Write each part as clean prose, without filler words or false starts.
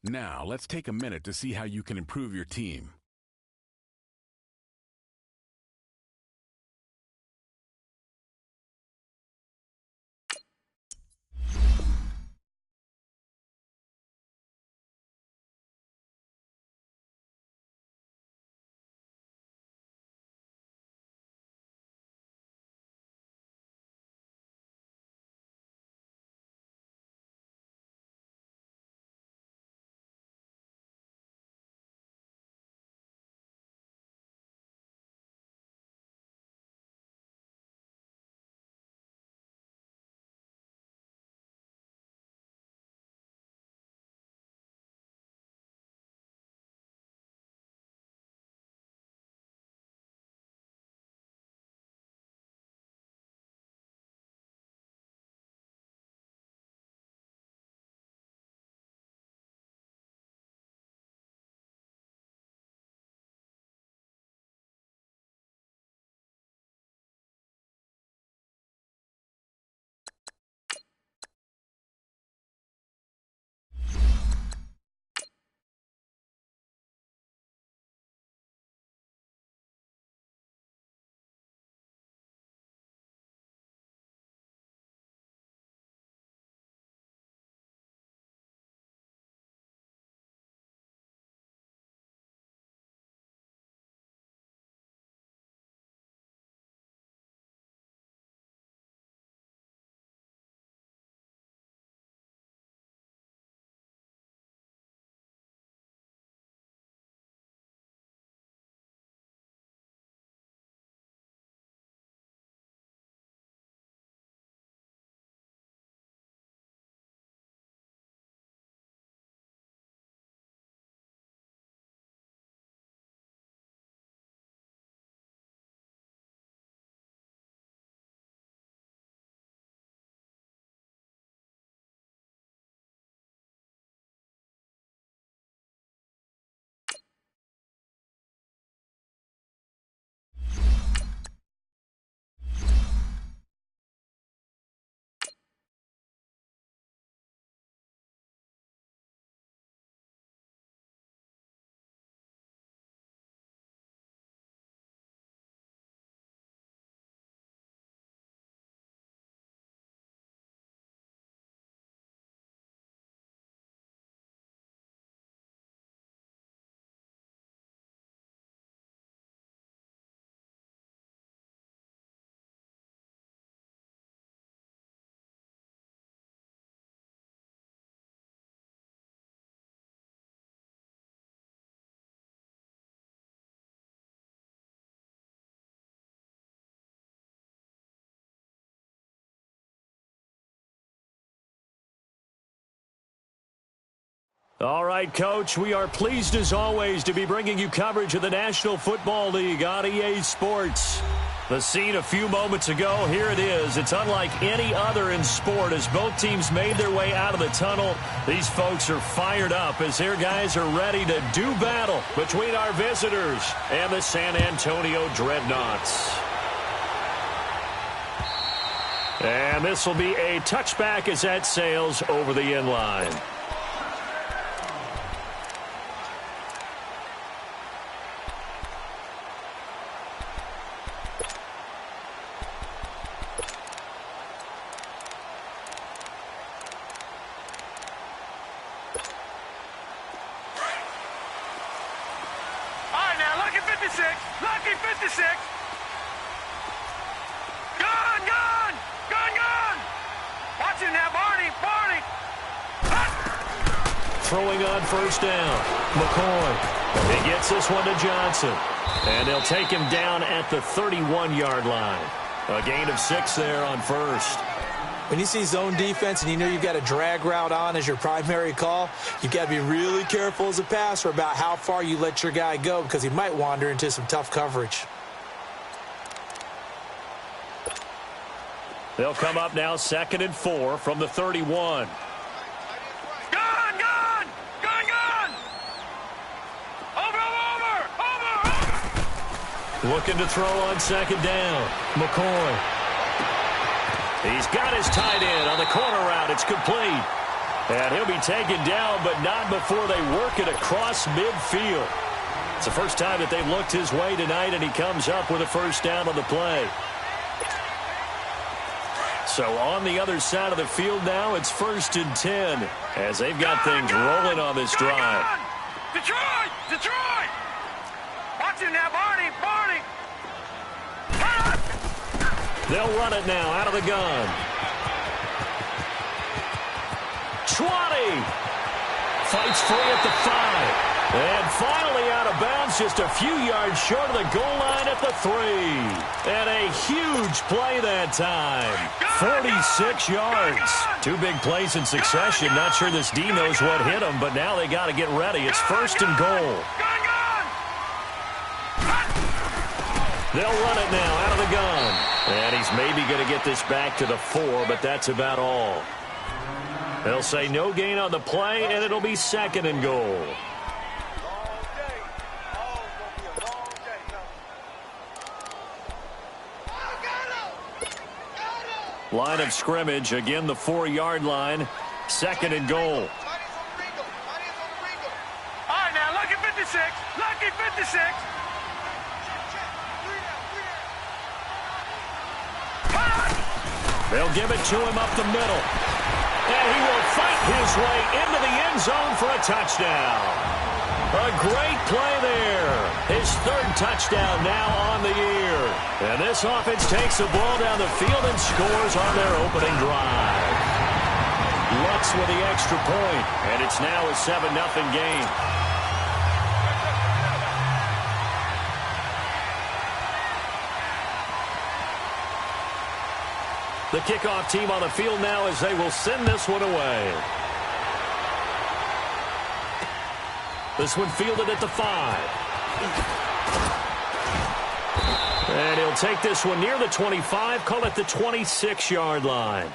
Now, let's take a minute to see how you can improve your team. All right, Coach, we are pleased as always to be bringing you coverage of the National Football League on EA Sports. The scene a few moments ago, here it is. It's unlike any other in sport as both teams made their way out of the tunnel. These folks are fired up as their guys are ready to do battle between our visitors and the San Antonio Dreadnoughts. And this will be a touchback as that sails over the end line. throwing on first down. McCoy. He gets this one to Johnson. And they'll take him down at the 31-yard line. A gain of 6 there on first. When you see zone defense and you know you've got a drag route on as your primary call, you've got to be really careful as a passer about how far you let your guy go because he might wander into some tough coverage. They'll come up now 2nd and 4 from the 31. Looking to throw on 2nd down. McCoy. He's got his tight end on the corner route. It's complete. And he'll be taken down, but not before they work it across midfield. It's the first time that they've looked his way tonight, and he comes up with a first down on the play. So on the other side of the field now, it's 1st and 10 as they've got things rolling on this drive. Detroit! Detroit! Watch him now, Barney! Barney! They'll run it now out of the gun. 20. Fights free at the 5. And finally out of bounds, just a few yards short of the goal line at the 3. And a huge play that time. 46 yards. 2 big plays in succession. Not sure this D knows what hit him, but now they got to get ready. It's 1st and goal. They'll run it now out of the gun. And he's maybe going to get this back to the 4, but that's about all. They'll say no gain on the play, and it'll be 2nd and goal. Line of scrimmage, again the 4-yard line, 2nd and goal. All right, now, lucky 56. Lucky 56. They'll give it to him up the middle. And he will fight his way into the end zone for a touchdown. A great play there. His 3rd touchdown now on the year. And this offense takes the ball down the field and scores on their opening drive. Lutz with the extra point, and it's now a 7-0 game. The kickoff team on the field now as they will send this one away. This one fielded at the 5. And he'll take this one near the 25, call it the 26-yard line.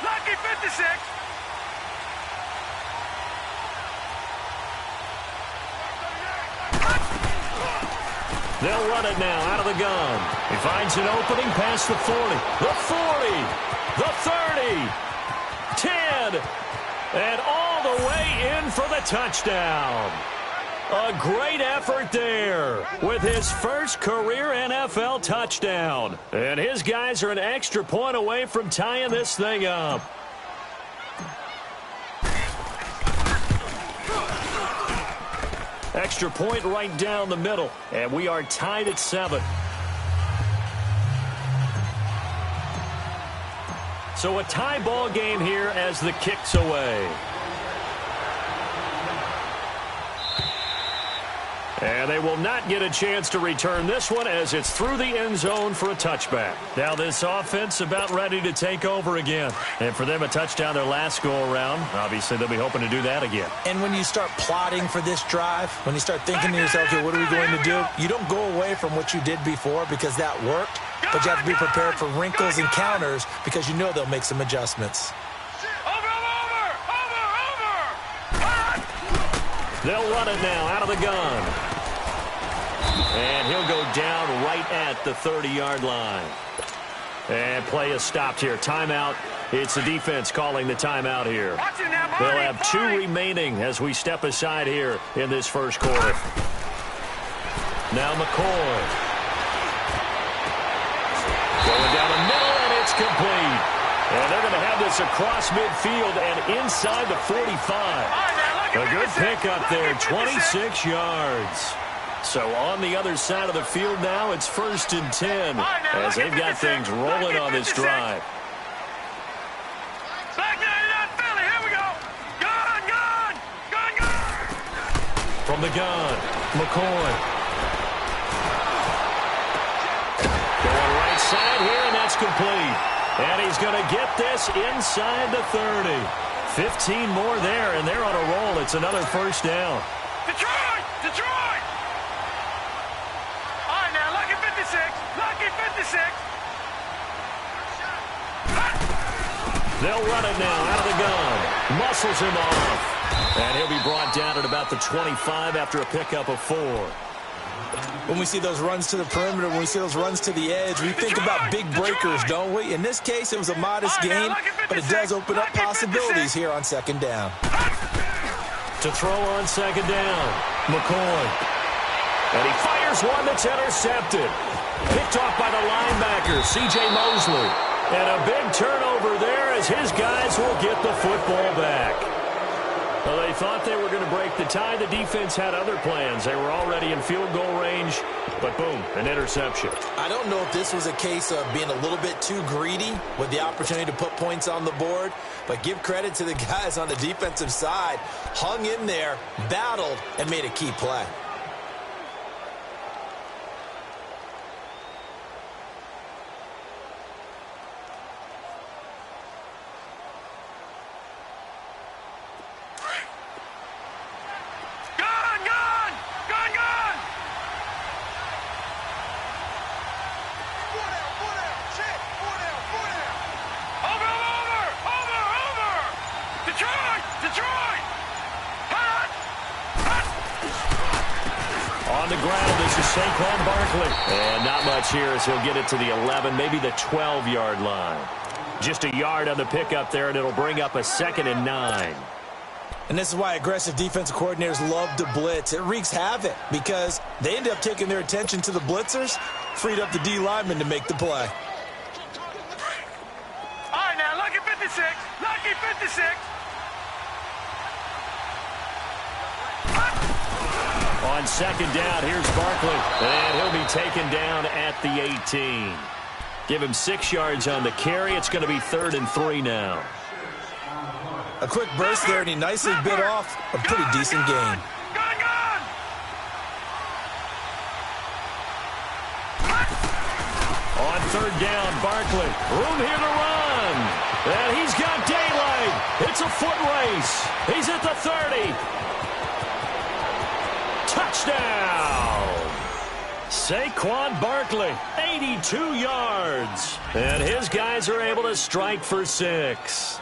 Lucky 56. They'll run it now out of the gun. He finds an opening past the 40, the 40, the 30, 10, and all the way in for the touchdown. A great effort there with his first career NFL touchdown. And his guys are an extra point away from tying this thing up. Extra point right down the middle, and we are tied at 7. So a tie ball game here as the kick's away. And they will not get a chance to return this one as it's through the end zone for a touchback. Now this offense about ready to take over again. And for them, a touchdown their last go-around. Obviously, they'll be hoping to do that again. And when you start plotting for this drive, when you start thinking to yourself, okay, what are we going to do? You don't go away from what you did before because that worked, but you have to be prepared for wrinkles and counters because you know they'll make some adjustments. They'll run it now out of the gun. And he'll go down right at the 30-yard line. And play is stopped here. Timeout. It's the defense calling the timeout here. They'll have 2 remaining as we step aside here in this first quarter. Now McCoy. Going down the middle, and it's complete. And they're going to have this across midfield and inside the 45. A good pickup there, 26 yards. So on the other side of the field now, it's 1st and 10 as they've got things rolling on this drive. From the gun, McCoy. Going right side here, and that's complete. And he's going to get this inside the 30. 15 more there, and they're on a roll. It's another 1st down. Detroit! Detroit! All right, now, lucky 56. Lucky 56. They'll run it now out of the gun. Muscles him off. And he'll be brought down at about the 25 after a pickup of 4. When we see those runs to the perimeter, when we see those runs to the edge, we think about big breakers, don't we? In this case, it was a modest gain, but it does open up possibilities here on 2nd down. To throw on 2nd down, McCoy. And he fires one that's intercepted. Picked off by the linebacker, C.J. Mosley. And a big turnover there as his guys will get the football back. Well, they thought they were going to break the tie. The defense had other plans. They were already in field goal range, but boom, an interception. I don't know if this was a case of being a little bit too greedy with the opportunity to put points on the board, but give credit to the guys on the defensive side. Hung in there, battled, and made a key play. On the ground, this is Saquon Barkley. And not much here as he'll get it to the 11, maybe the 12-yard line. Just a yard on the pickup there, and it'll bring up a 2nd and 9. And this is why aggressive defensive coordinators love to blitz. It wreaks havoc because they end up taking their attention to the blitzers, freed up the D lineman to make the play. All right, now, lucky 56. Lucky 56. On 2nd down, here's Barkley. And he'll be taken down at the 18. Give him 6 yards on the carry. It's going to be 3rd and 3 now. A quick burst there, and he nicely bit off a pretty decent gain. On 3rd down, Barkley. Room here to run. And he's got daylight. It's a foot race. He's at the 30. Touchdown! Saquon Barkley, 82 yards. And his guys are able to strike for 6.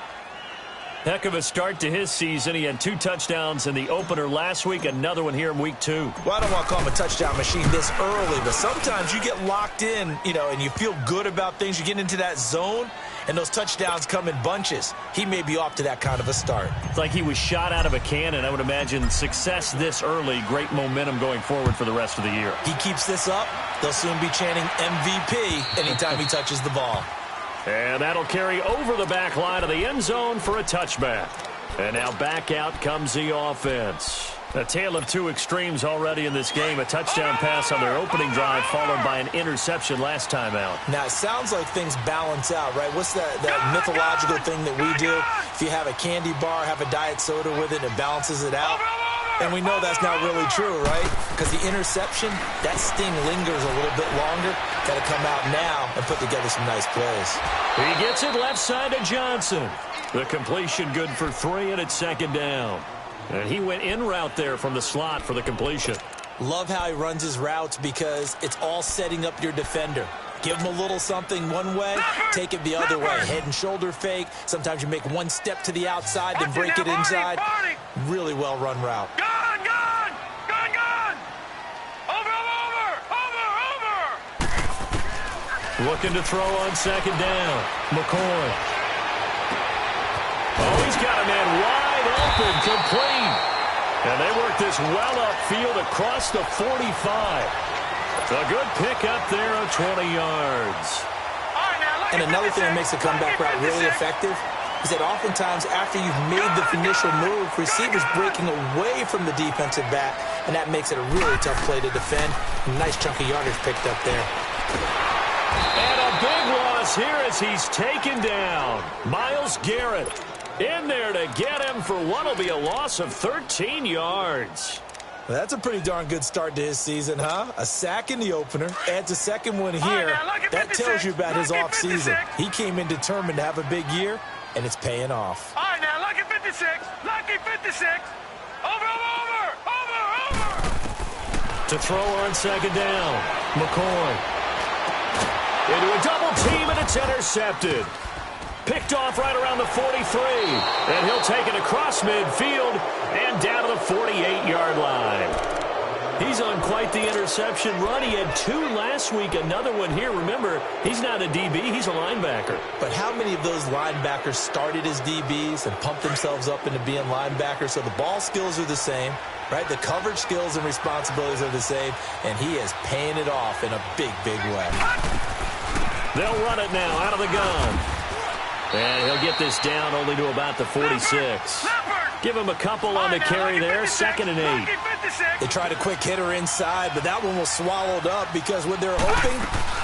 Heck of a start to his season. He had 2 touchdowns in the opener last week, another one here in week 2. Well, I don't want to call him a touchdown machine this early, but sometimes you get locked in, and you feel good about things. You get into that zone, and those touchdowns come in bunches. He may be off to that kind of a start. It's like he was shot out of a cannon. I would imagine success this early, great momentum going forward for the rest of the year. He keeps this up, they'll soon be chanting MVP anytime he touches the ball. And that'll carry over the back line of the end zone for a touchback. And now back out comes the offense. A tale of 2 extremes already in this game. A touchdown pass on their opening drive followed by an interception last time out. Now, it sounds like things balance out, right? What's that mythological thing that we do? If you have a candy bar, have a diet soda with it, it balances it out. And we know that's not really true, right? Because the interception, that sting lingers a little bit longer. Got to come out now and put together some nice plays. He gets it left side to Johnson. The completion good for 3, and it's 2nd down. And he went in route there from the slot for the completion. Love how he runs his routes because it's all setting up your defender. Give him a little something one way, take it the other way. Head and shoulder fake. Sometimes you make one step to the outside, then break it inside. Really well-run route. Looking to throw on 2nd down. McCoy. Oh, he's got a man wide open, complete. And they work this well upfield across the 45. A good pickup there of 20 yards. All right, now, And another thing that makes a comeback route really effective is that oftentimes after you've made the initial move, receivers breaking away from the defensive back, and that makes it a really tough play to defend. A nice chunk of yardage picked up there. And a big loss here as he's taken down. Myles Garrett in there to get him for what will be a loss of 13 yards. Well, that's a pretty darn good start to his season, huh? A sack in the opener, adds a second one here. That tells you about his offseason. He came in determined to have a big year, and it's paying off. All right, now, lucky 56. Lucky 56. Over. To throw on second down. McCoy. Into a double team, and it's intercepted. Picked off right around the 43. And he'll take it across midfield and down to the 48-yard line. He's on quite the interception run. He had 2 last week, another one here. Remember, he's not a DB, he's a linebacker. But how many of those linebackers started as DBs and pumped themselves up into being linebackers? So the ball skills are the same, right? The coverage skills and responsibilities are the same, and he is paying it off in a big, big way. They'll run it now out of the gun. And he'll get this down only to about the 46. Give him a couple on the carry there, 2nd and 8. They tried a quick hitter inside, but that one was swallowed up because what they're hoping,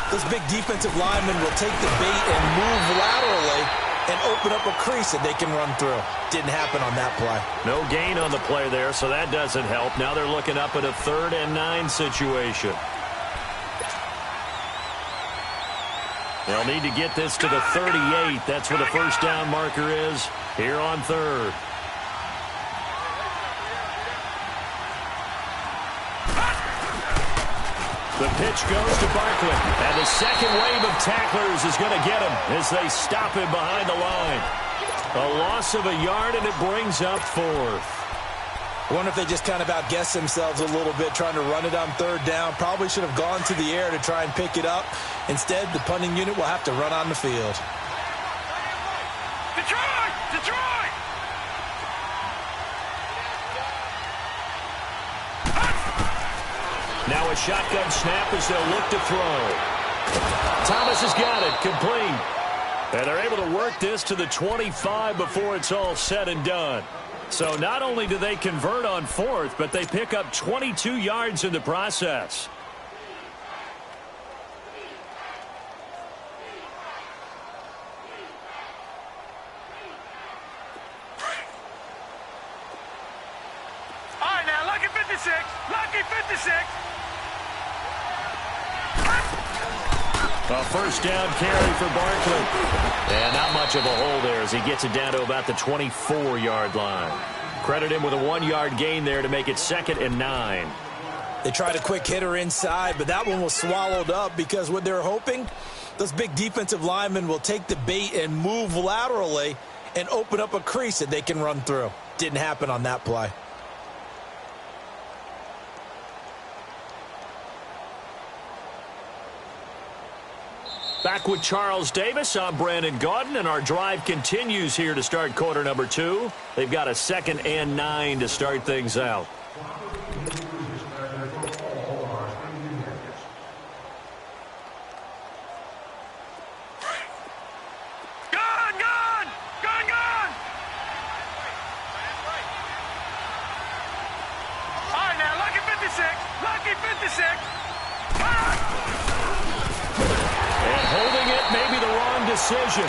this big defensive lineman will take the bait and move laterally and open up a crease that they can run through. Didn't happen on that play. No gain on the play there, so that doesn't help. Now they're looking up at a 3rd and 9 situation. They'll need to get this to the 38. That's where the first down marker is here on 3rd. The pitch goes to Barkley, and the second wave of tacklers is going to get him as they stop him behind the line. A loss of a yard, and it brings up 4th. I wonder if they just kind of outguessed themselves a little bit trying to run it on 3rd down. Probably should have gone to the air to try and pick it up. Instead, the punting unit will have to run on the field. Detroit! Now a shotgun snap as they'll look to throw. Thomas has got it, complete. And they're able to work this to the 25 before it's all said and done. So not only do they convert on 4th, but they pick up 22 yards in the process. All right, now, lucky 56. Lucky 56. A first down carry for Barkley. And not much of a hole there as he gets it down to about the 24-yard line. Credit him with a 1-yard gain there to make it 2nd and 9. They tried a quick hitter inside, but that one was swallowed up because what they're hoping, those big defensive linemen will take the bait and move laterally and open up a crease that they can run through. Didn't happen on that play. Back with Charles Davis, I'm Brandon Gaudin, and our drive continues here to start quarter number 2. They've got a 2nd and 9 to start things out. All right, now, lucky 56. Lucky 56. And holding it may be the wrong decision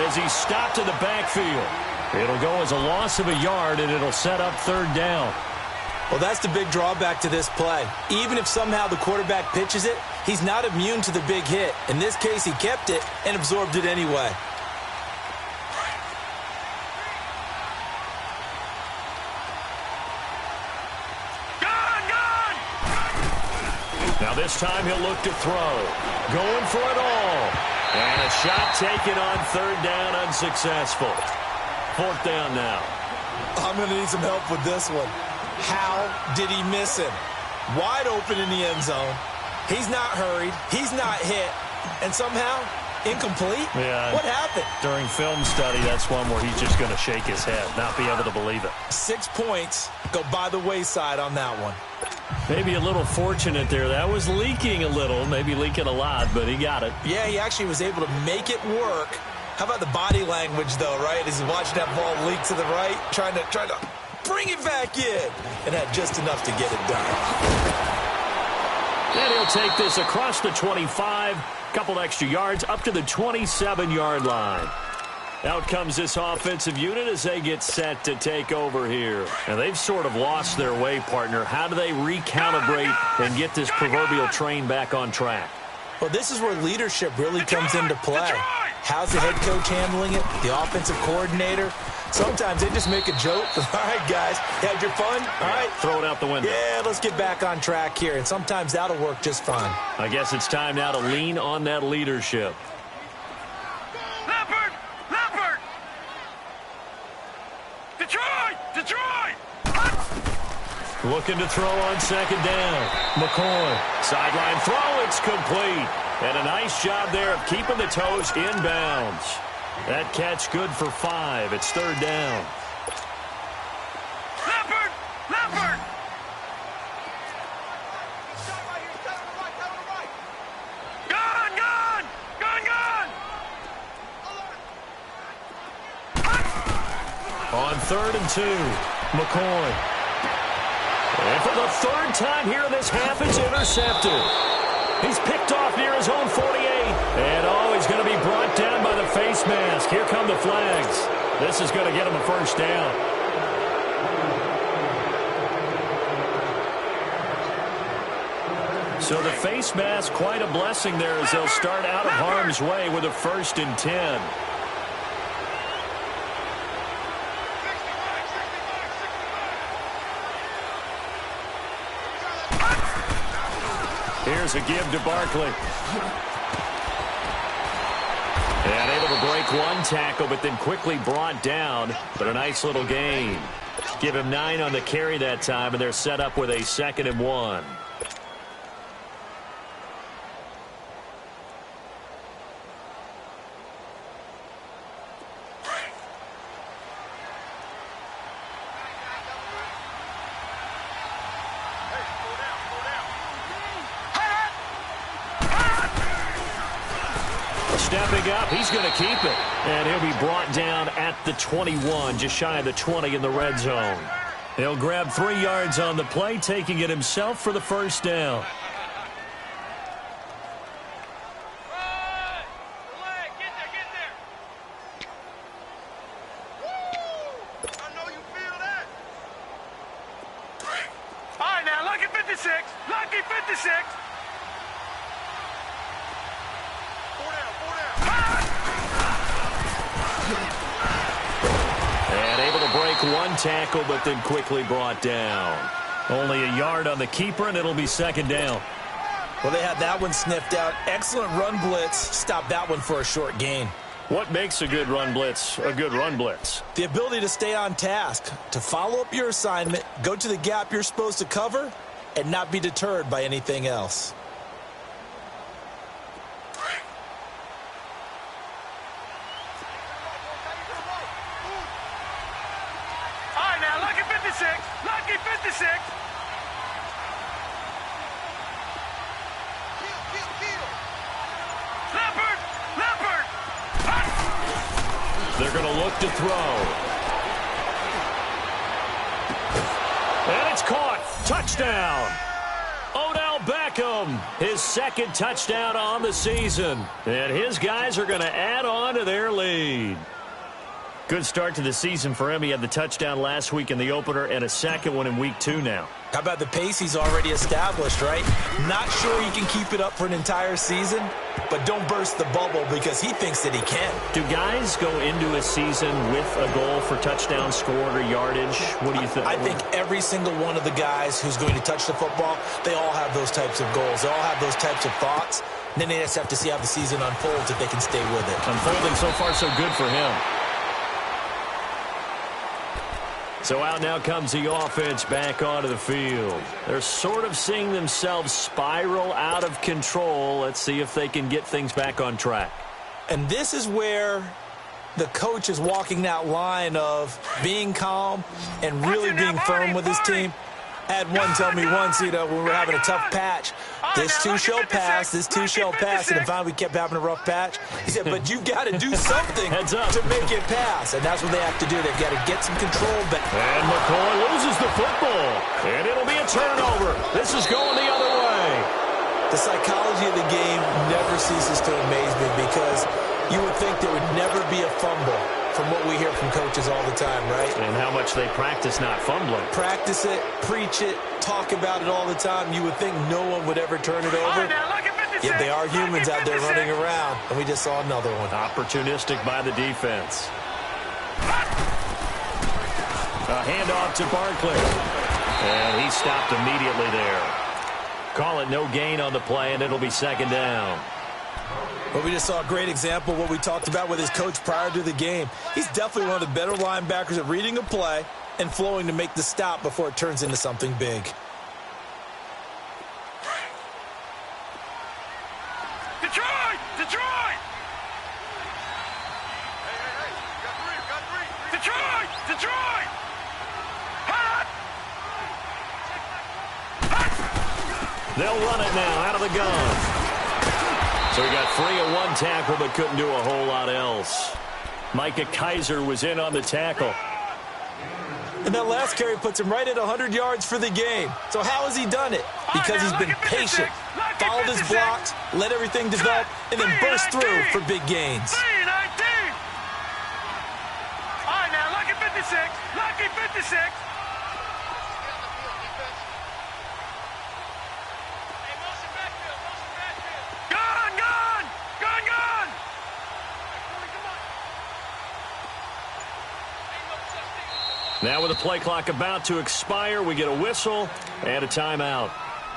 as he stopped in the backfield. It'll go as a loss of a yard, and it'll set up 3rd down. Well, that's the big drawback to this play. Even if somehow the quarterback pitches it, he's not immune to the big hit. In this case, he kept it and absorbed it anyway. Now this time he'll look to throw. Going for it all. And a shot taken on 3rd down, unsuccessful. 4th down now. I'm going to need some help with this one. How did he miss him? Wide open in the end zone. He's not hurried. He's not hit. And somehow, incomplete? Yeah. What happened? During film study, that's one where he's just going to shake his head, not be able to believe it. 6 points go by the wayside on that one. Maybe a little fortunate there. That was leaking a little, maybe leaking a lot, but he got it. Yeah, he actually was able to make it work. How about the body language, though, right? As he's watching that ball leak to the right, trying to bring it back in, and had just enough to get it done. And he'll take this across the 25, couple extra yards, up to the 27-yard line. Out comes this offensive unit as they get set to take over here. And they've sort of lost their way, partner. How do they recalibrate and get this proverbial train back on track? Well, this is where leadership really comes into play. How's the head coach handling it? The offensive coordinator? Sometimes they just make a joke. All right, guys, had your fun? All right. Throw it out the window. Yeah, let's get back on track here. And sometimes that'll work just fine. I guess it's time now to lean on that leadership. Detroit! Looking to throw on second down. McCoy. Sideline throw. It's complete. And a nice job there of keeping the toes inbounds. That catch good for 5. It's third down. Leopard! On 3rd and 2, McCoy. And for the third time here in this half, it's intercepted. He's picked off near his own 48. And, he's going to be brought down by the face mask. Here come the flags. This is going to get him a first down. So the face mask, quite a blessing there as they'll start out of harm's way with a 1st and 10. Here's a give to Barkley. And able to break one tackle, but then quickly brought down. But a nice little gain. Give him 9 on the carry that time, and they're set up with a 2nd and 1. Stepping up, he's going to keep it. And he'll be brought down at the 21, just shy of the 20 in the red zone. He'll grab 3 yards on the play, taking it himself for the first down. All right, now, lucky 56. Lucky 56. And able to break one tackle, but then quickly brought down. Only a yard on the keeper, and it'll be 2nd down. Well, they had that one sniffed out. Excellent run blitz. Stopped that one for a short gain. What makes a good run blitz a good run blitz? The ability to stay on task, to follow up your assignment, go to the gap you're supposed to cover, and not be deterred by anything else. All right, now, lucky 56. Lucky 56. Leopard! They're going to look to throw. And it's caught. Touchdown. Odell Beckham, his 2nd touchdown on the season. And his guys are going to add on to their lead. Good start to the season for him. He had the touchdown last week in the opener and a 2nd one in week 2 now. How about the pace he's already established, right? Not sure he can keep it up for an entire season, but don't burst the bubble because he thinks that he can. Do guys go into a season with a goal for touchdown scored or yardage? What do you think? I think every single one of the guys who's going to touch the football, they all have those types of goals. They all have those types of thoughts. And then they just have to see how the season unfolds if they can stay with it. Unfolding so far so good for him. So out now comes the offense back onto the field. They're sort of seeing themselves spiral out of control. Let's see if they can get things back on track. And this is where the coach is walking that line of being calm and really being firm with his team. I had one tell me once, when we're having a tough patch, this too shall pass, and then finally we kept having a rough patch. He said, but you've got to do something to make it pass, and that's what they have to do. They've got to get some control back. And McCoy loses the football, and it'll be a turnover. This is going the other way. The psychology of the game never ceases to amaze me because you would think there would never be a fumble from what we hear from coaches all the time, right? And how much they practice not fumbling. Practice it, preach it, talk about it all the time. You would think no one would ever turn it over. Yet they are humans out there running around, and we just saw another one. Opportunistic by the defense. A handoff to Barkley. And he stopped immediately there. Call it no gain on the play, and it'll be second down. But we just saw a great example of what we talked about with his coach prior to the game. He's definitely one of the better linebackers at reading a play and flowing to make the stop before it turns into something big. Detroit! Detroit! Detroit! Detroit! Hot! They'll run it now out of the gun. So he got free of one tackle but couldn't do a whole lot else. Micah Kiser was in on the tackle. And that last carry puts him right at 100 yards for the game. So how has he done it? Because he's been patient, followed his blocks, let everything develop, and then burst through for big gains. 3-19. All right, now, lucky 56. Lucky 56. Now with the play clock about to expire, we get a whistle and a timeout.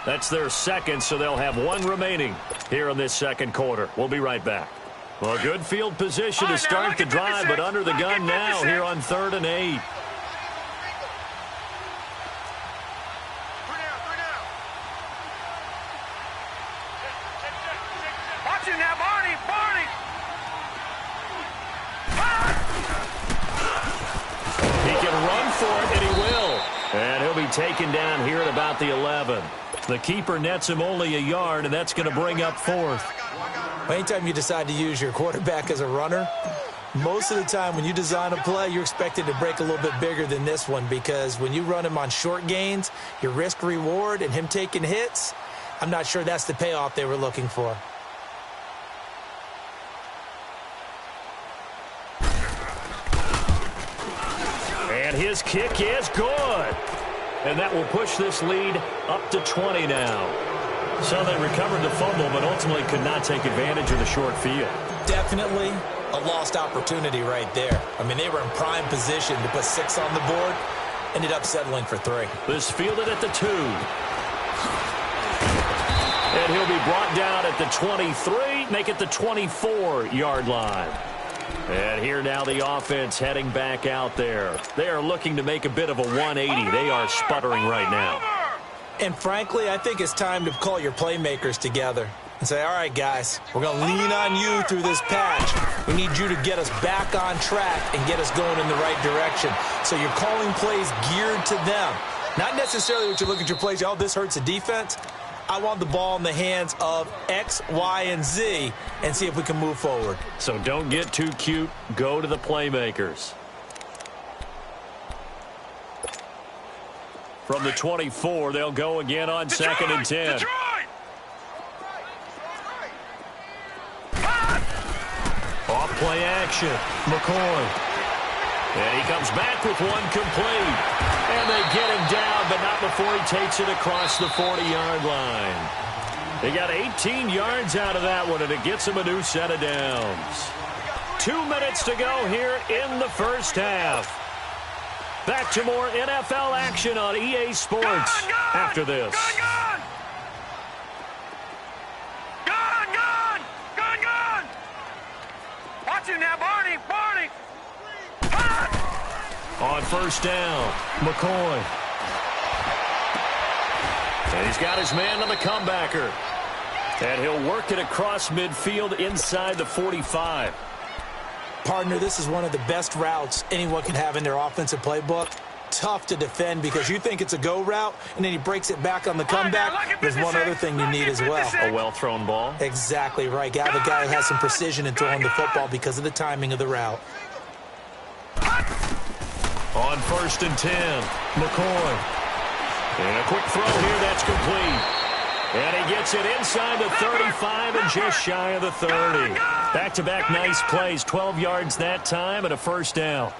That's their second, so they'll have one remaining here in this second quarter. We'll be right back. Well, good field position to start the drive, but under the gun now here on 3rd and 8. Watch it now, Barney! Barney! He can run for it, and he will. And he'll be taken down here at about the 11. The keeper nets him only a yard, and that's going to bring up 4th. Anytime you decide to use your quarterback as a runner, most of the time when you design a play, you're expected to break a little bit bigger than this one because when you run him on short gains, your risk-reward and him taking hits, I'm not sure that's the payoff they were looking for. And his kick is good. And that will push this lead up to 20 now. So they recovered the fumble, but ultimately could not take advantage of the short field. Definitely a lost opportunity right there. I mean, they were in prime position to put 6 on the board. Ended up settling for 3. This fielded at the 2. And he'll be brought down at the 23, make it the 24-yard line. And here now the offense heading back out there. They are looking to make a bit of a 180. They are sputtering right now. And frankly, I think it's time to call your playmakers together and say, all right, guys, we're going to lean on you through this patch. We need you to get us back on track and get us going in the right direction. So you're calling plays geared to them. Not necessarily what you look at your plays, oh, this hurts the defense. I want the ball in the hands of X, Y, and Z and see if we can move forward. So don't get too cute. Go to the playmakers. From the 24, they'll go again on Detroit, 2nd and 10. Detroit! Off play action. McCoy. And he comes back with one complete. And they get him down, but not before he takes it across the 40-yard line. They got 18 yards out of that one, and it gets him a new set of downs. 2 minutes to go here in the first half. Back to more NFL action on EA Sports after this. Gun! Watch it now, Barney! Barney! On first down, McCoy. And he's got his man on the comebacker. And he'll work it across midfield inside the 45. Partner, this is one of the best routes anyone can have in their offensive playbook. tough to defend because you think it's a go route, and then he breaks it back on the comeback. There's one other thing you need as well. A well-thrown ball. Exactly right. Got a guy who has some precision in throwing the football because of the timing of the route. On 1st and 10, McCoy. And a quick throw here, that's complete. And he gets it inside the 35 and just shy of the 30. Back-to-back nice plays, 12 yards that time and a first down.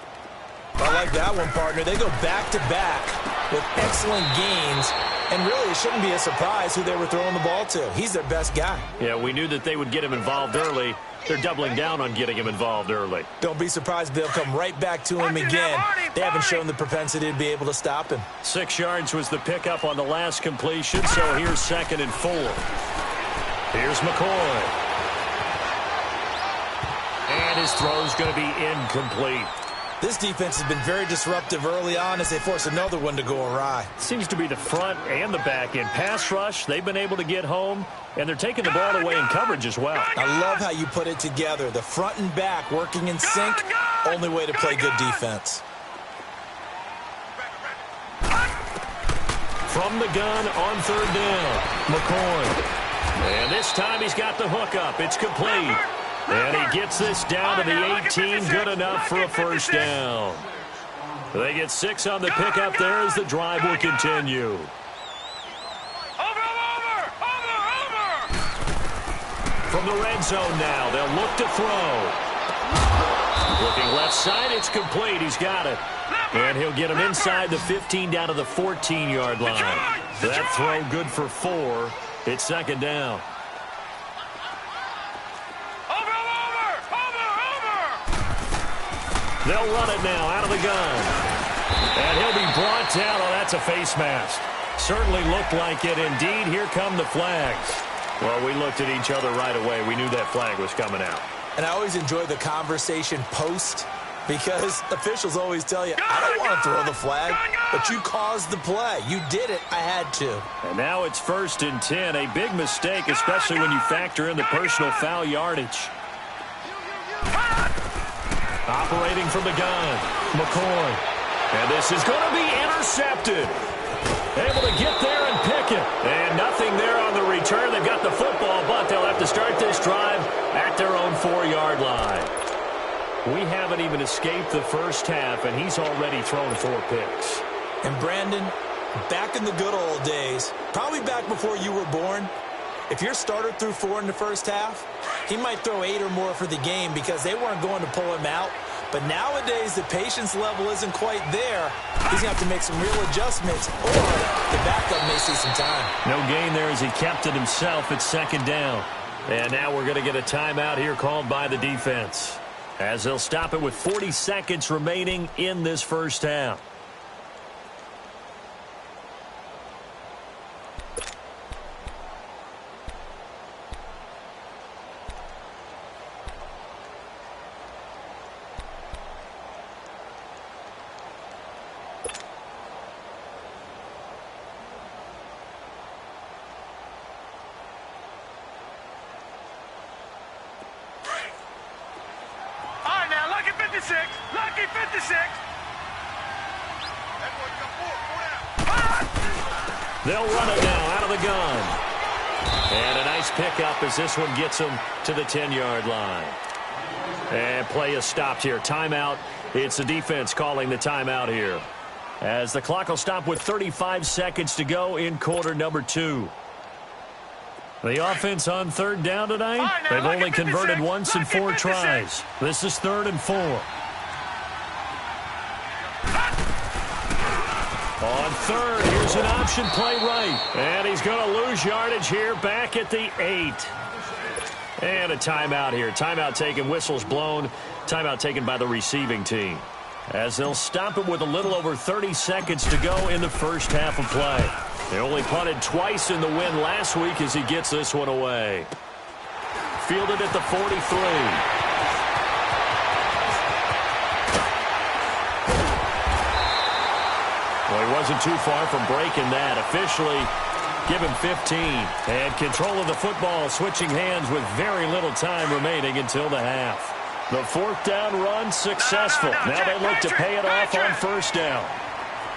I like that one, partner. They go back-to-back with excellent gains, and really it shouldn't be a surprise who they were throwing the ball to. He's their best guy. Yeah, we knew that they would get him involved early. They're doubling down on getting him involved early. Don't be surprised they'll come right back to him again. They haven't shown the propensity to be able to stop him. 6 yards was the pickup on the last completion, so here's 2nd and 4. Here's McCoy. And his throw's going to be incomplete. This defense has been very disruptive early on as they force another one to go awry. Seems to be the front and the back end. Pass rush, they've been able to get home, and they're taking the ball away in coverage as well. I love how you put it together. The front and back working in sync, only way to play good defense. From the gun on 3rd down, McCoy. And this time he's got the hook up. It's complete. And he gets this down to the 18, good enough for a first down. They get 6 on the pickup there as the drive will continue. From the red zone now, they'll look to throw. Looking left side, it's complete. He's got it. And he'll get him inside the 15 down to the 14-yard line. That throw good for 4. It's 2nd down. They'll run it now out of the gun. And he'll be brought down. Oh, that's a face mask. Certainly looked like it. Indeed, here come the flags. Well, we looked at each other right away. We knew that flag was coming out. And I always enjoy the conversation post because officials always tell you, I don't want to throw the flag, but you caused the play. You did it. I had to. And now it's 1st and 10. A big mistake, especially when you factor in the personal foul yardage. Operating from the gun, McCoy. And this is going to be intercepted. Able to get there and pick it. And nothing there on the return. They've got the football, but they'll have to start this drive at their own 4-yard line. We haven't even escaped the first half, and he's already thrown 4 picks. And Brandon, back in the good old days, probably back before you were born, if your starter threw 4 in the first half, he might throw 8 or more for the game because they weren't going to pull him out. But nowadays, the patience level isn't quite there. He's going to have to make some real adjustments, or the backup may see some time. No gain there as he kept it himself. It's 2nd down. And now we're going to get a timeout here called by the defense, as they'll stop it with 40 seconds remaining in this first half. Lucky 56. They'll run it now out of the gun. And a nice pickup as this one gets them to the 10-yard line. And play is stopped here. Timeout. It's the defense calling the timeout here, as the clock will stop with 35 seconds to go in quarter number 2. The offense on 3rd down tonight, they've only converted once in 4 tries. This is 3rd and 4. On 3rd, here's an option play right. And he's going to lose yardage here back at the 8. And a timeout here. Timeout taken, whistles blown. Timeout taken by the receiving team, as they'll stop it with a little over 30 seconds to go in the first half of play. They only punted twice in the win last week as he gets this one away. Fielded at the 43. Well, he wasn't too far from breaking that. Officially, give him 15. And control of the football, switching hands with very little time remaining until the half. The 4th down run successful. Now they look to pay it off on 1st down.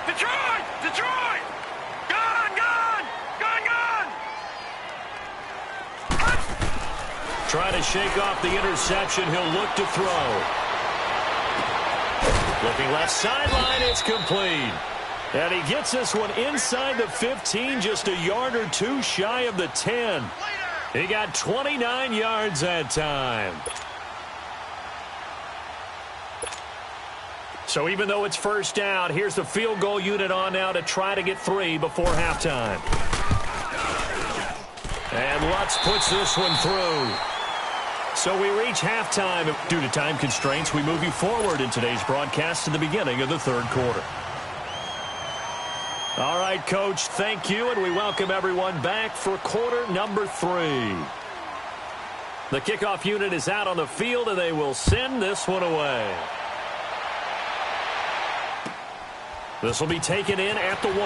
Detroit! Detroit! Gun! Gun! Gun! Gun! Trying to shake off the interception. He'll look to throw. Looking left sideline. It's complete. And he gets this one inside the 15, just a yard or two shy of the 10. He got 29 yards that time. So even though it's first down, here's the field goal unit on now to try to get 3 before halftime. And Lutz puts this one through. So we reach halftime. Due to time constraints, we move you forward in today's broadcast to the beginning of the third quarter. All right, Coach, thank you, and we welcome everyone back for quarter number 3. The kickoff unit is out on the field, and they will send this one away. This will be taken in at the 1.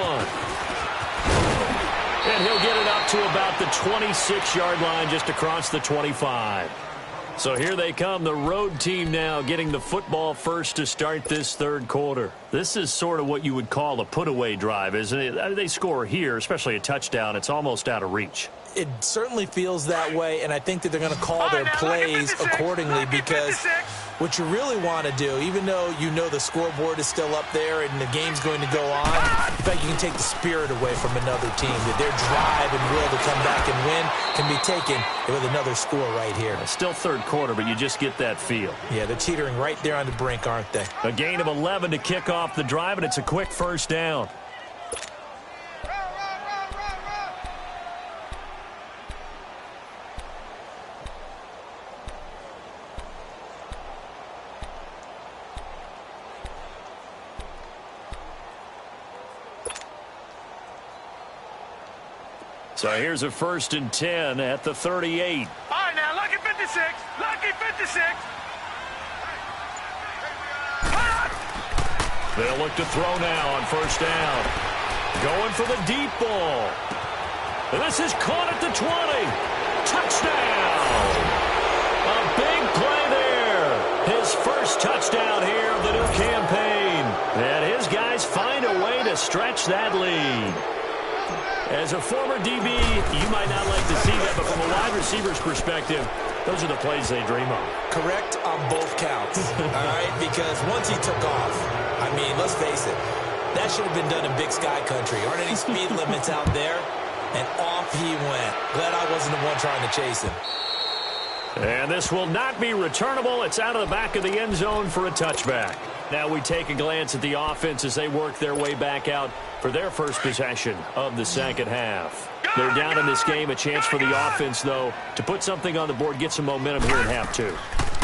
And he'll get it up to about the 26-yard line, just across the 25. So here they come, the road team now getting the football first to start this third quarter. This is sort of what you would call a put-away drive, isn't it? They score here, especially a touchdown. It's almost out of reach. It certainly feels that way, and I think that they're going to call their plays accordingly, because what you really want to do, even though you know the scoreboard is still up there and the game's going to go on, in fact, you can take the spirit away from another team, that their drive and will to come back and win can be taken with another score right here. Still third quarter, but you just get that feel. Yeah, they're teetering right there on the brink, aren't they? A gain of 11 to kick off the drive, and it's a quick first down. So here's a 1st and 10 at the 38. All right, now, lucky 56. Lucky 56. They'll look to throw now on first down. Going for the deep ball. And this is caught at the 20. Touchdown. A big play there. His first touchdown here of the new campaign. And his guys find a way to stretch that lead. As a former DB, you might not like to see that, but from a wide receiver's perspective, those are the plays they dream of. Correct on both counts, all right? Because once he took off, I mean, let's face it, that should have been done in Big Sky country. Aren't any speed limits out there? And off he went. Glad I wasn't the one trying to chase him. And this will not be returnable. It's out of the back of the end zone for a touchback. Now we take a glance at the offense as they work their way back out for their first possession of the second half. They're down in this game. A chance for the offense, though, to put something on the board, get some momentum here in half 2.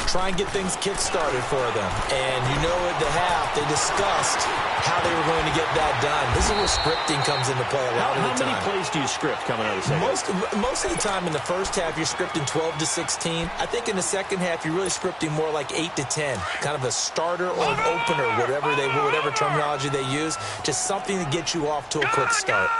Try and get things kick-started for them. And you know at the half, they discussed how they were going to get that done. This is where scripting comes into play a lot of the time. How many plays do you script coming out of the second half? Most of the time in the first half, you're scripting 12 to 16. I think in the second half, you're really scripting more like 8 to 10. Kind of a starter or an opener, whatever terminology they use. Just something to get you off to a quick start.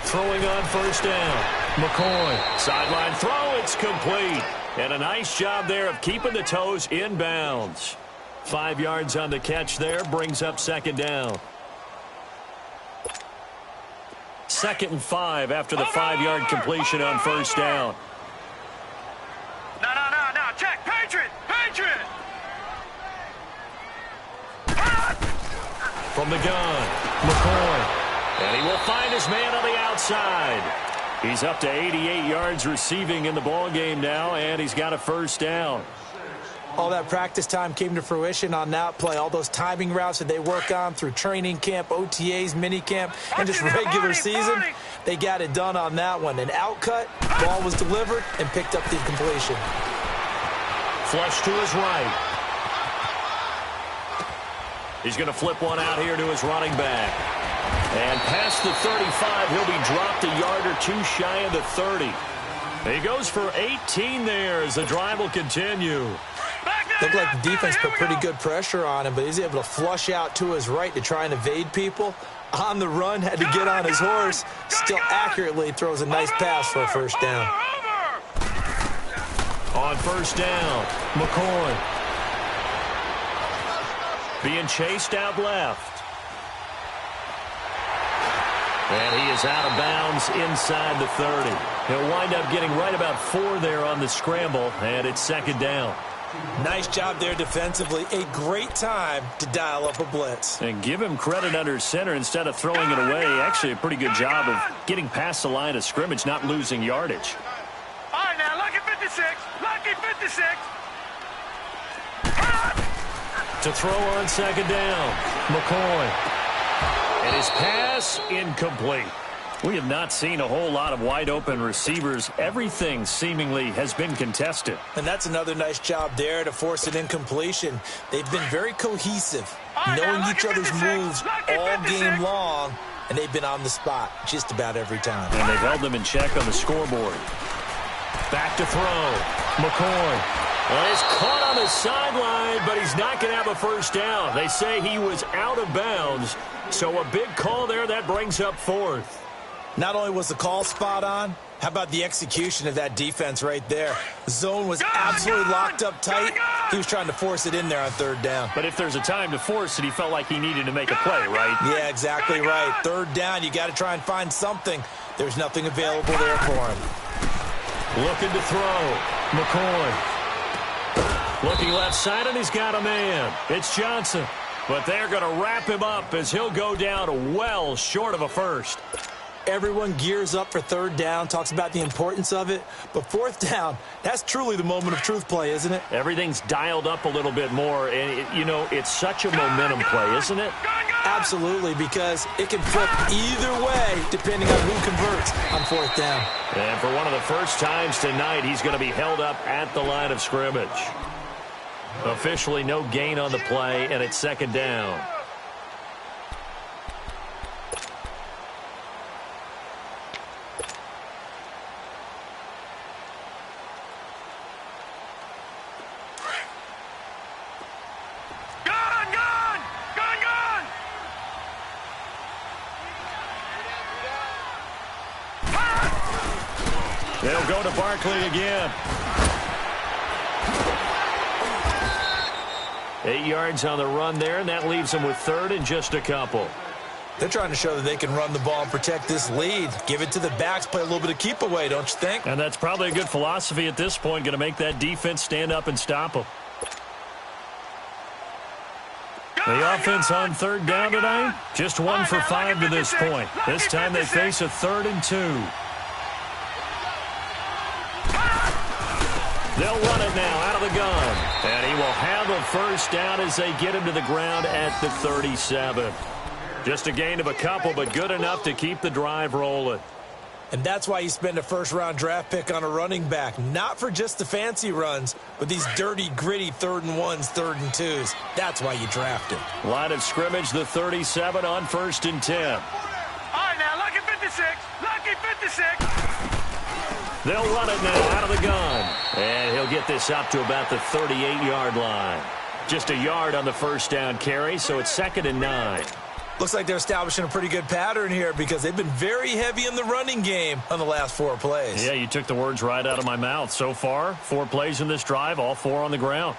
Throwing on first down. McCoy. Sideline throw. It's complete. And a nice job there of keeping the toes inbounds. 5 yards on the catch there. Brings up second down. 2nd and 5 after the 5-yard completion on first down. No. Check. Patriot. From the gun. McCoy. And he will find his man on the outside. He's up to 88 yards receiving in the ballgame now, and he's got a first down. All that practice time came to fruition on that play. All those timing routes that they work on through training camp, OTAs, minicamp, and just regular season, they got it done on that one. An outcut, ball was delivered, and picked up the completion. Flush to his right. He's going to flip one out here to his running back. And past the 35, he'll be dropped a yard or two shy of the 30. He goes for 18 there as the drive will continue. Looked like the defense put pretty good pressure on him, but he's able to flush out to his right to try and evade people. On the run, had to get on his horse. Still accurately throws a nice pass for a first down. On first down, McCoy. being chased out left. And he is out of bounds inside the 30. He'll wind up getting right about 4 there on the scramble, and it's second down. Nice job there defensively. A great time to dial up a blitz. And give him credit under center instead of throwing it away. Actually, a pretty good job of getting past the line of scrimmage, not losing yardage. All right, now, lucky 56. Lucky 56. To throw on second down, McCoy. And his pass incomplete. We have not seen a whole lot of wide-open receivers. Everything seemingly has been contested. And that's another nice job there to force an incompletion. They've been very cohesive, knowing each other's moves all game long, and they've been on the spot just about every time. And they've held them in check on the scoreboard. Back to throw. McCoy. Well, he's caught on the sideline, but he's not going to have a first down. They say he was out of bounds, so a big call there that brings up 4th. Not only was the call spot on, how about the execution of that defense right there? The zone was absolutely locked up tight. He was trying to force it in there on 3rd down. But if there's a time to force it, he felt like he needed to make a play, right? Yeah, exactly right. 3rd down, you got to try and find something. There's nothing available there for him. Looking to throw. McCoy. Looking left side, and he's got a man. It's Johnson. But they're going to wrap him up as he'll go down well short of a first. Everyone gears up for 3rd down, talks about the importance of it. But 4th down, that's truly the moment of truth play, isn't it? Everything's dialed up a little bit more. And, it's such a momentum play, isn't it? Absolutely, because it can flip either way depending on who converts on 4th down. And for one of the first times tonight, he's going to be held up at the line of scrimmage. Officially no gain on the play, and it's 2nd down. They'll go to Barkley again. 8 yards on the run there, and that leaves them with 3rd and just a couple. They're trying to show that they can run the ball and protect this lead. Give it to the backs, play a little bit of keep away, don't you think? And that's probably a good philosophy at this point, going to make that defense stand up and stop them. The offense on 3rd down tonight, just 1 for 5 to this point. This time they face a 3rd and 2. They'll run it now out of the gun. And he will have a first down as they get him to the ground at the 37. Just a gain of a couple, but good enough to keep the drive rolling. And that's why you spend a first-round draft pick on a running back. Not for just the fancy runs, but these dirty, gritty 3rd and 1s, 3rd and 2s. That's why you draft him. Line of scrimmage, the 37 on 1st and 10. All right, now, lucky 56. Lucky 56. They'll run it now out of the gun. And he'll get this up to about the 38-yard line. Just a yard on the first down carry, so it's 2nd and 9. Looks like they're establishing a pretty good pattern here because they've been very heavy in the running game on the last 4 plays. Yeah, you took the words right out of my mouth. So far, 4 plays in this drive, all 4 on the ground.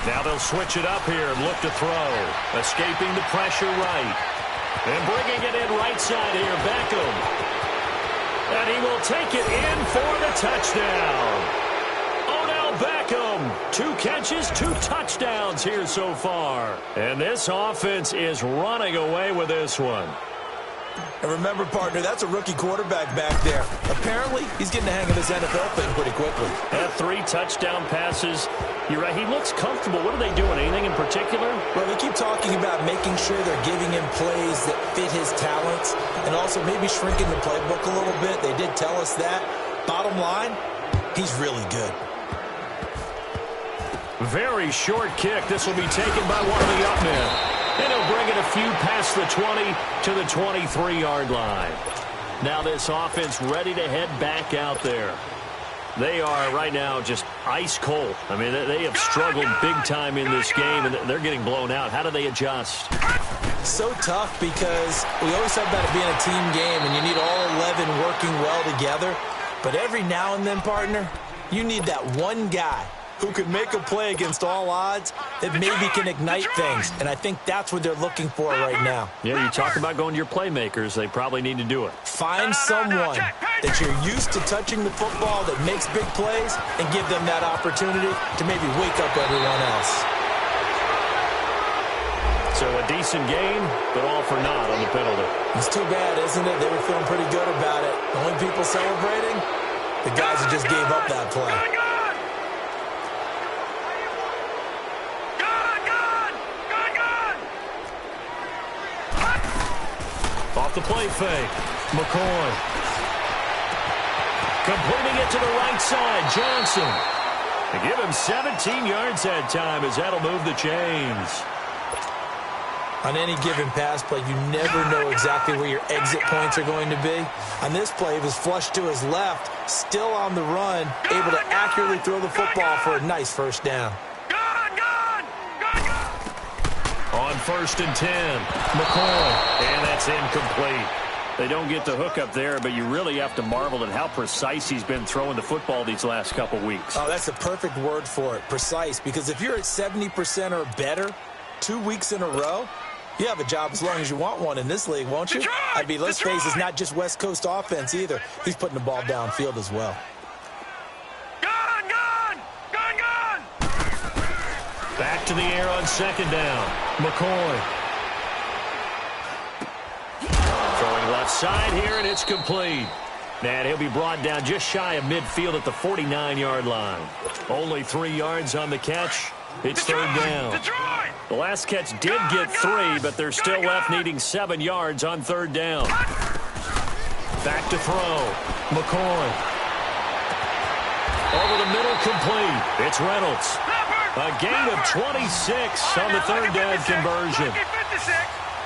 Now they'll switch it up here and look to throw. Escaping the pressure right. And bringing it in right side here, Beckham. And he will take it in for the touchdown. Odell Beckham, 2 catches, 2 touchdowns here so far. And this offense is running away with this one. And remember, partner, that's a rookie quarterback back there. Apparently, he's getting the hang of this NFL thing pretty quickly. Had 3 touchdown passes. You're right, he looks comfortable. What are they doing? Anything in particular? Well, they keep talking about making sure they're giving him plays that fit his talents and also maybe shrinking the playbook a little bit. They did tell us that. Bottom line, he's really good. Very short kick. This will be taken by one of the up men. And he'll bring it a few past the 20 to the 23-yard line. Now this offense ready to head back out there. They are right now just ice cold. I mean, they have struggled big time in this game, and they're getting blown out. How do they adjust? So tough because we always talk about it being a team game, and you need all 11 working well together. But every now and then, partner, you need that one guy who can make a play against all odds that maybe can ignite things. And I think that's what they're looking for right now. Yeah, you talk about going to your playmakers. They probably need to do it. Find someone that you're used to touching the football that makes big plays and give them that opportunity to maybe wake up everyone else. So a decent game, but all for naught on the penalty. It's too bad, isn't it? They were feeling pretty good about it. The only people celebrating, the guys who just gave up that play. Off the play fake. McCoy. Completing it to the right side. Johnson. They give him 17 yards that time as that'll move the chains. On any given pass play, you never know exactly where your exit points are going to be. On this play, he was flushed to his left, still on the run, able to accurately throw the football for a nice first down. On 1st and 10, McCoy, and that's incomplete. They don't get the hook up there, but you really have to marvel at how precise he's been throwing the football these last couple weeks. Oh, that's a perfect word for it, precise, because if you're at 70% or better 2 weeks in a row, you have a job as long as you want one in this league, won't you? I mean, let's face it, it's not just West Coast offense either. He's putting the ball downfield as well. Back to the air on 2nd down. McCoy. Throwing left side here, and it's complete. And he'll be brought down just shy of midfield at the 49-yard line. Only 3 yards on the catch. It's 3rd down. The last catch did get 3, but they're still left needing 7 yards on 3rd down. Back to throw. McCoy. Over the middle, complete. It's Reynolds. A gain of 26 on the 3rd down conversion.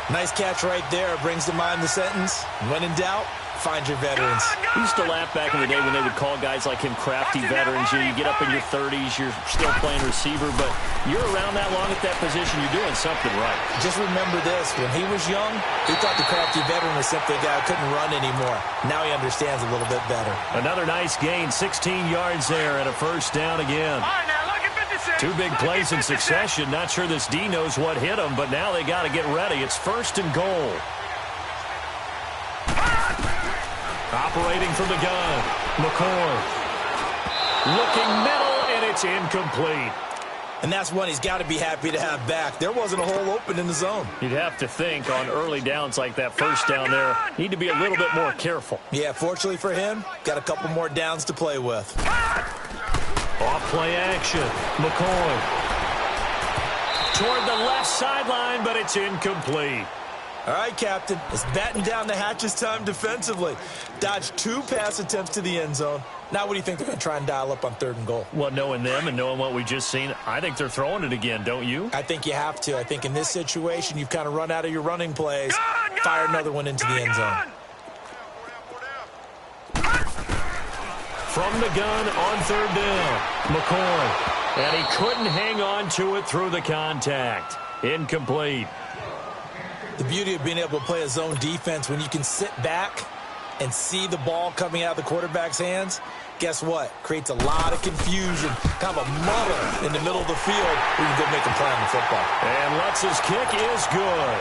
Nice catch right there. Brings to mind the sentence, when in doubt, find your veterans. We used to laugh back in the day when they would call guys like him crafty veterans. You get up in your 30s, you're still playing receiver, but you're around that long at that position, you're doing something right. Just remember this, when he was young, he thought the crafty veteran was simply a guy who couldn't run anymore. Now he understands a little bit better. Another nice gain, 16 yards there, and a 1st down again. 2 big plays in succession. Not sure this D knows what hit him, but now they got to get ready. It's 1st and goal. Operating from the gun, McCoy. Looking middle, and it's incomplete. And that's one he's got to be happy to have back. There wasn't a hole open in the zone. You'd have to think on early downs like that 1st down there, need to be a little bit more careful. Yeah, fortunately for him, got a couple more downs to play with. Off play action, McCoy. Toward the left sideline, but it's incomplete. All right, Captain, it's batten down the hatches time defensively. Dodged 2 pass attempts to the end zone. Now what do you think they're going to try and dial up on 3rd and goal? Well, knowing them and knowing what we just seen, I think they're throwing it again, don't you? I think you have to. I think in this situation, you've kind of run out of your running plays. Fire another one into the end zone. From the gun on 3rd down, McCoy. And he couldn't hang on to it through the contact. Incomplete. The beauty of being able to play a zone defense when you can sit back and see the ball coming out of the quarterback's hands, guess what? Creates a lot of confusion, kind of a muddle in the middle of the field where you can go make a play on the football. And Lutz's kick is good.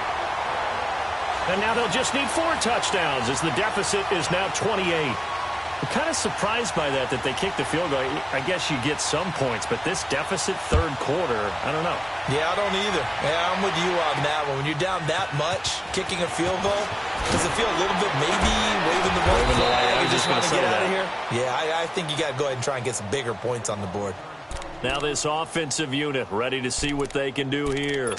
And now they'll just need 4 touchdowns as the deficit is now 28. I'm kind of surprised by that they kicked the field goal. I guess you get some points, but this deficit 3rd quarter, I don't know. Yeah, I don't either. Yeah, I'm with you on that one. When you're down that much, kicking a field goal, does it feel a little bit maybe waving the white flag? You just want to get out of here? Yeah, I think you got to go ahead and try and get some bigger points on the board. Now this offensive unit ready to see what they can do here.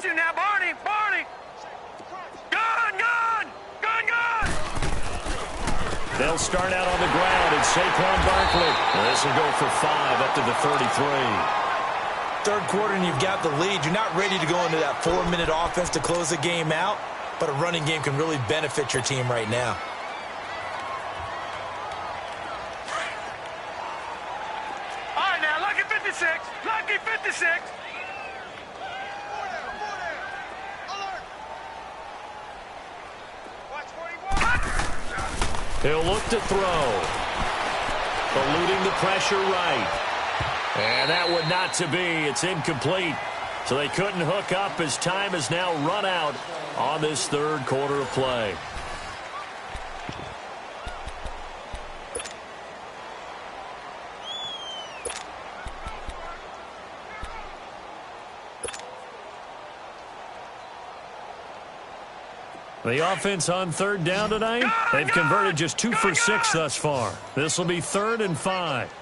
Watching now, Barney! Barney! Gun! Gun! Gun! Gun! They'll start out on the ground, and Saquon Barkley. This will go for 5 up to the 33. Third quarter and you've got the lead. You're not ready to go into that 4-minute offense to close the game out, but a running game can really benefit your team right now. All right, now, Lucky 56. Lucky 56. He'll look to throw. Eluding the pressure right. And that would not to be. It's incomplete. So they couldn't hook up as time has now run out on this third quarter of play. The offense on third down tonight, they've converted just 2 for 6 thus far. This will be 3rd and 5.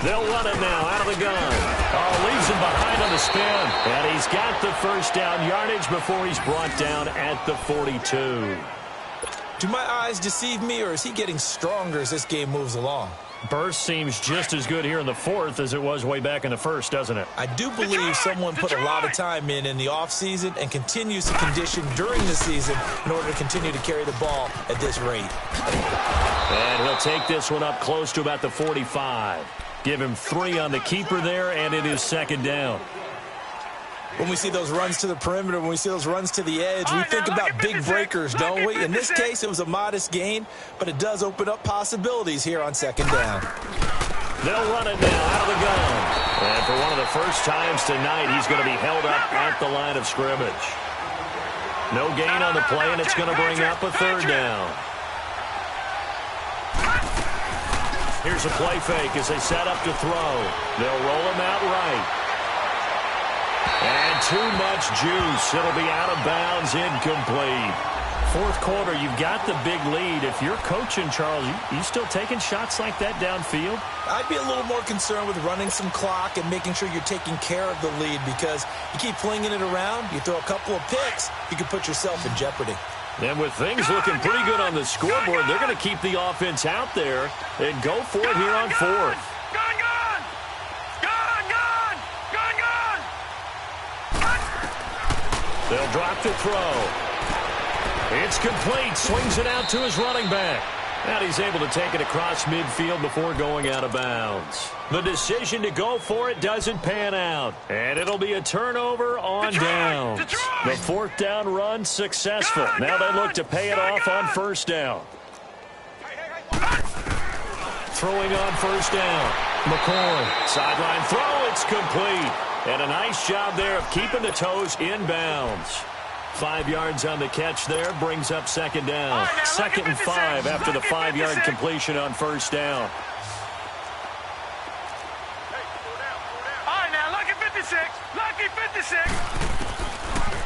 They'll run it now out of the gun. Oh, leaves him behind on the spin. And he's got the first down yardage before he's brought down at the 42. Do my eyes deceive me, or is he getting stronger as this game moves along? Burst seems just as good here in the fourth as it was way back in the first, doesn't it? I do believe someone put a lot of time in the offseason and continues to condition during the season in order to continue to carry the ball at this rate. And he'll take this one up close to about the 45. Give him 3 on the keeper there, and it is 2nd down. When we see those runs to the perimeter, when we see those runs to the edge, we think about big breakers, don't we? In this case, it was a modest gain, but it does open up possibilities here on 2nd down. They'll run it now out of the gun. And for one of the first times tonight, he's going to be held up at the line of scrimmage. No gain on the play, and it's going to bring up a 3rd down. Here's a play fake as they set up to throw. They'll roll him out right. And too much juice. It'll be out of bounds, incomplete. Fourth quarter, you've got the big lead. If you're coaching, Charles, you still taking shots like that downfield? I'd be a little more concerned with running some clock and making sure you're taking care of the lead, because you keep flinging it around, you throw a couple of picks, you can put yourself in jeopardy. And with things looking pretty good on the scoreboard, they're going to keep the offense out there and go for it here on 4th. Gun, gun! Gun, gun! Gun, gun! They'll drop to throw. It's complete. Swings it out to his running back. And he's able to take it across midfield before going out of bounds. The decision to go for it doesn't pan out. And it'll be a turnover on downs. The 4th down run successful. Now they look to pay it off on 1st down. Throwing on 1st down. McCoy. Sideline throw. It's complete. And a nice job there of keeping the toes inbounds. 5 yards on the catch there, brings up 2nd down. 2nd and 5 after the 5-yard completion on 1st down. All right, now, Lucky 56. Lucky 56.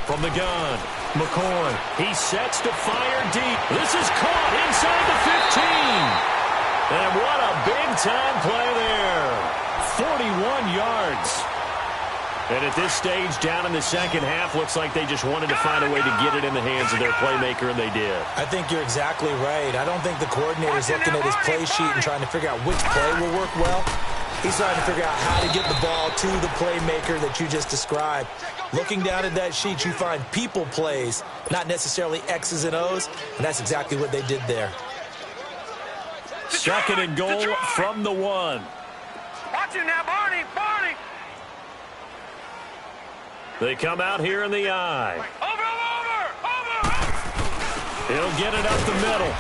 From the gun, McCoy. He sets to fire deep. This is caught inside the 15. And what a big-time play there. 41 yards. And at this stage, down in the second half, looks like they just wanted to find a way to get it in the hands of their playmaker, and they did. I think you're exactly right. I don't think the coordinator's looking at his play sheet and trying to figure out which play will work well. He's trying to figure out how to get the ball to the playmaker that you just described. Looking down at that sheet, you find people plays, not necessarily X's and O's, and that's exactly what they did there. 2nd and goal from the 1. Watch him now, Barney. Barney. They come out here in the I. Over. He'll get it up the middle.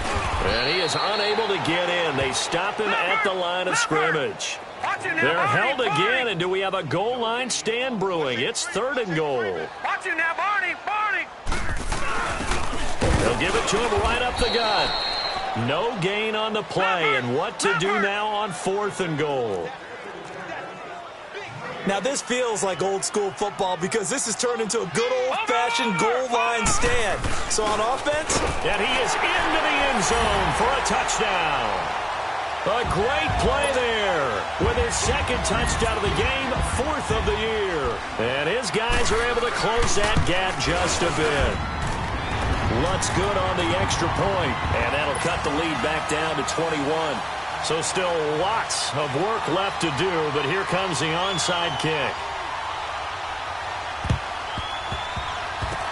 And he is unable to get in. They stop him at the line of scrimmage. They're held again, and do we have a goal line stand brewing? It's 3rd and goal. Watch him now, Barney. Barney. They'll give it to him right up the gut. No gain on the play, and what to do now on 4th and goal. Now, this feels like old-school football because this has turned into a good old-fashioned goal line stand. So on offense, and he is into the end zone for a touchdown. A great play there. with his second touchdown of the game, 4th of the year. And his guys are able to close that gap just a bit. Lutz good on the extra point, and that'll cut the lead back down to 21. So still lots of work left to do, but here comes the onside kick.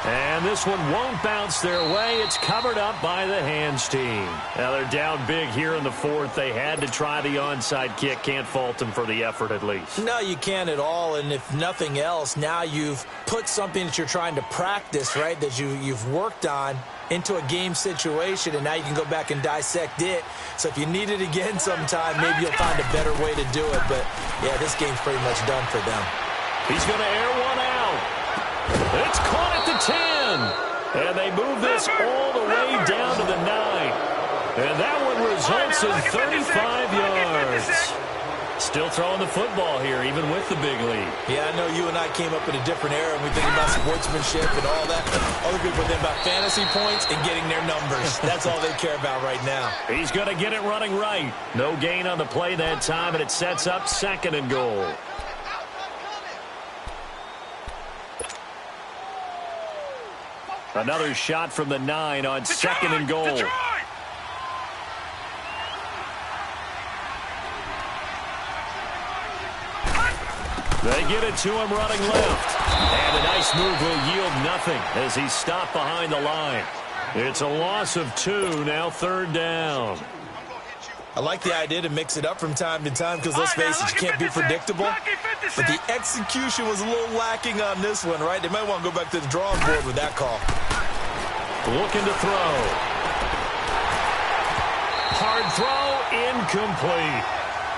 And this one won't bounce their way. It's covered up by the hands team. Now they're down big here in the 4th. They had to try the onside kick. Can't fault them for the effort at least. No, you can't at all. And if nothing else, now you've put something that you're trying to practice, right, that you've worked on into a game situation, and now you can go back and dissect it. So if you need it again sometime, maybe you'll find a better way to do it. But, yeah, this game's pretty much done for them. He's going to air one out. It's caught at the 10. And they move this all the way down to the 9. And that one results in 35 yards. Still throwing the football here, even with the big lead. Yeah, I know you and I came up in a different era, and we think about sportsmanship and all that. Other people think about fantasy points and getting their numbers. That's all they care about right now. He's going to get it running right. No gain on the play that time, and it sets up 2nd and goal. Another shot from the 9 on 2nd and goal. They get it to him running left. And a nice move will yield nothing as he's stopped behind the line. It's a loss of 2, now 3rd down. I like the idea to mix it up from time to time because, let's face it, you can't be predictable. But the execution was a little lacking on this one, right? They might want to go back to the drawing board with that call. Looking to throw. Hard throw, incomplete.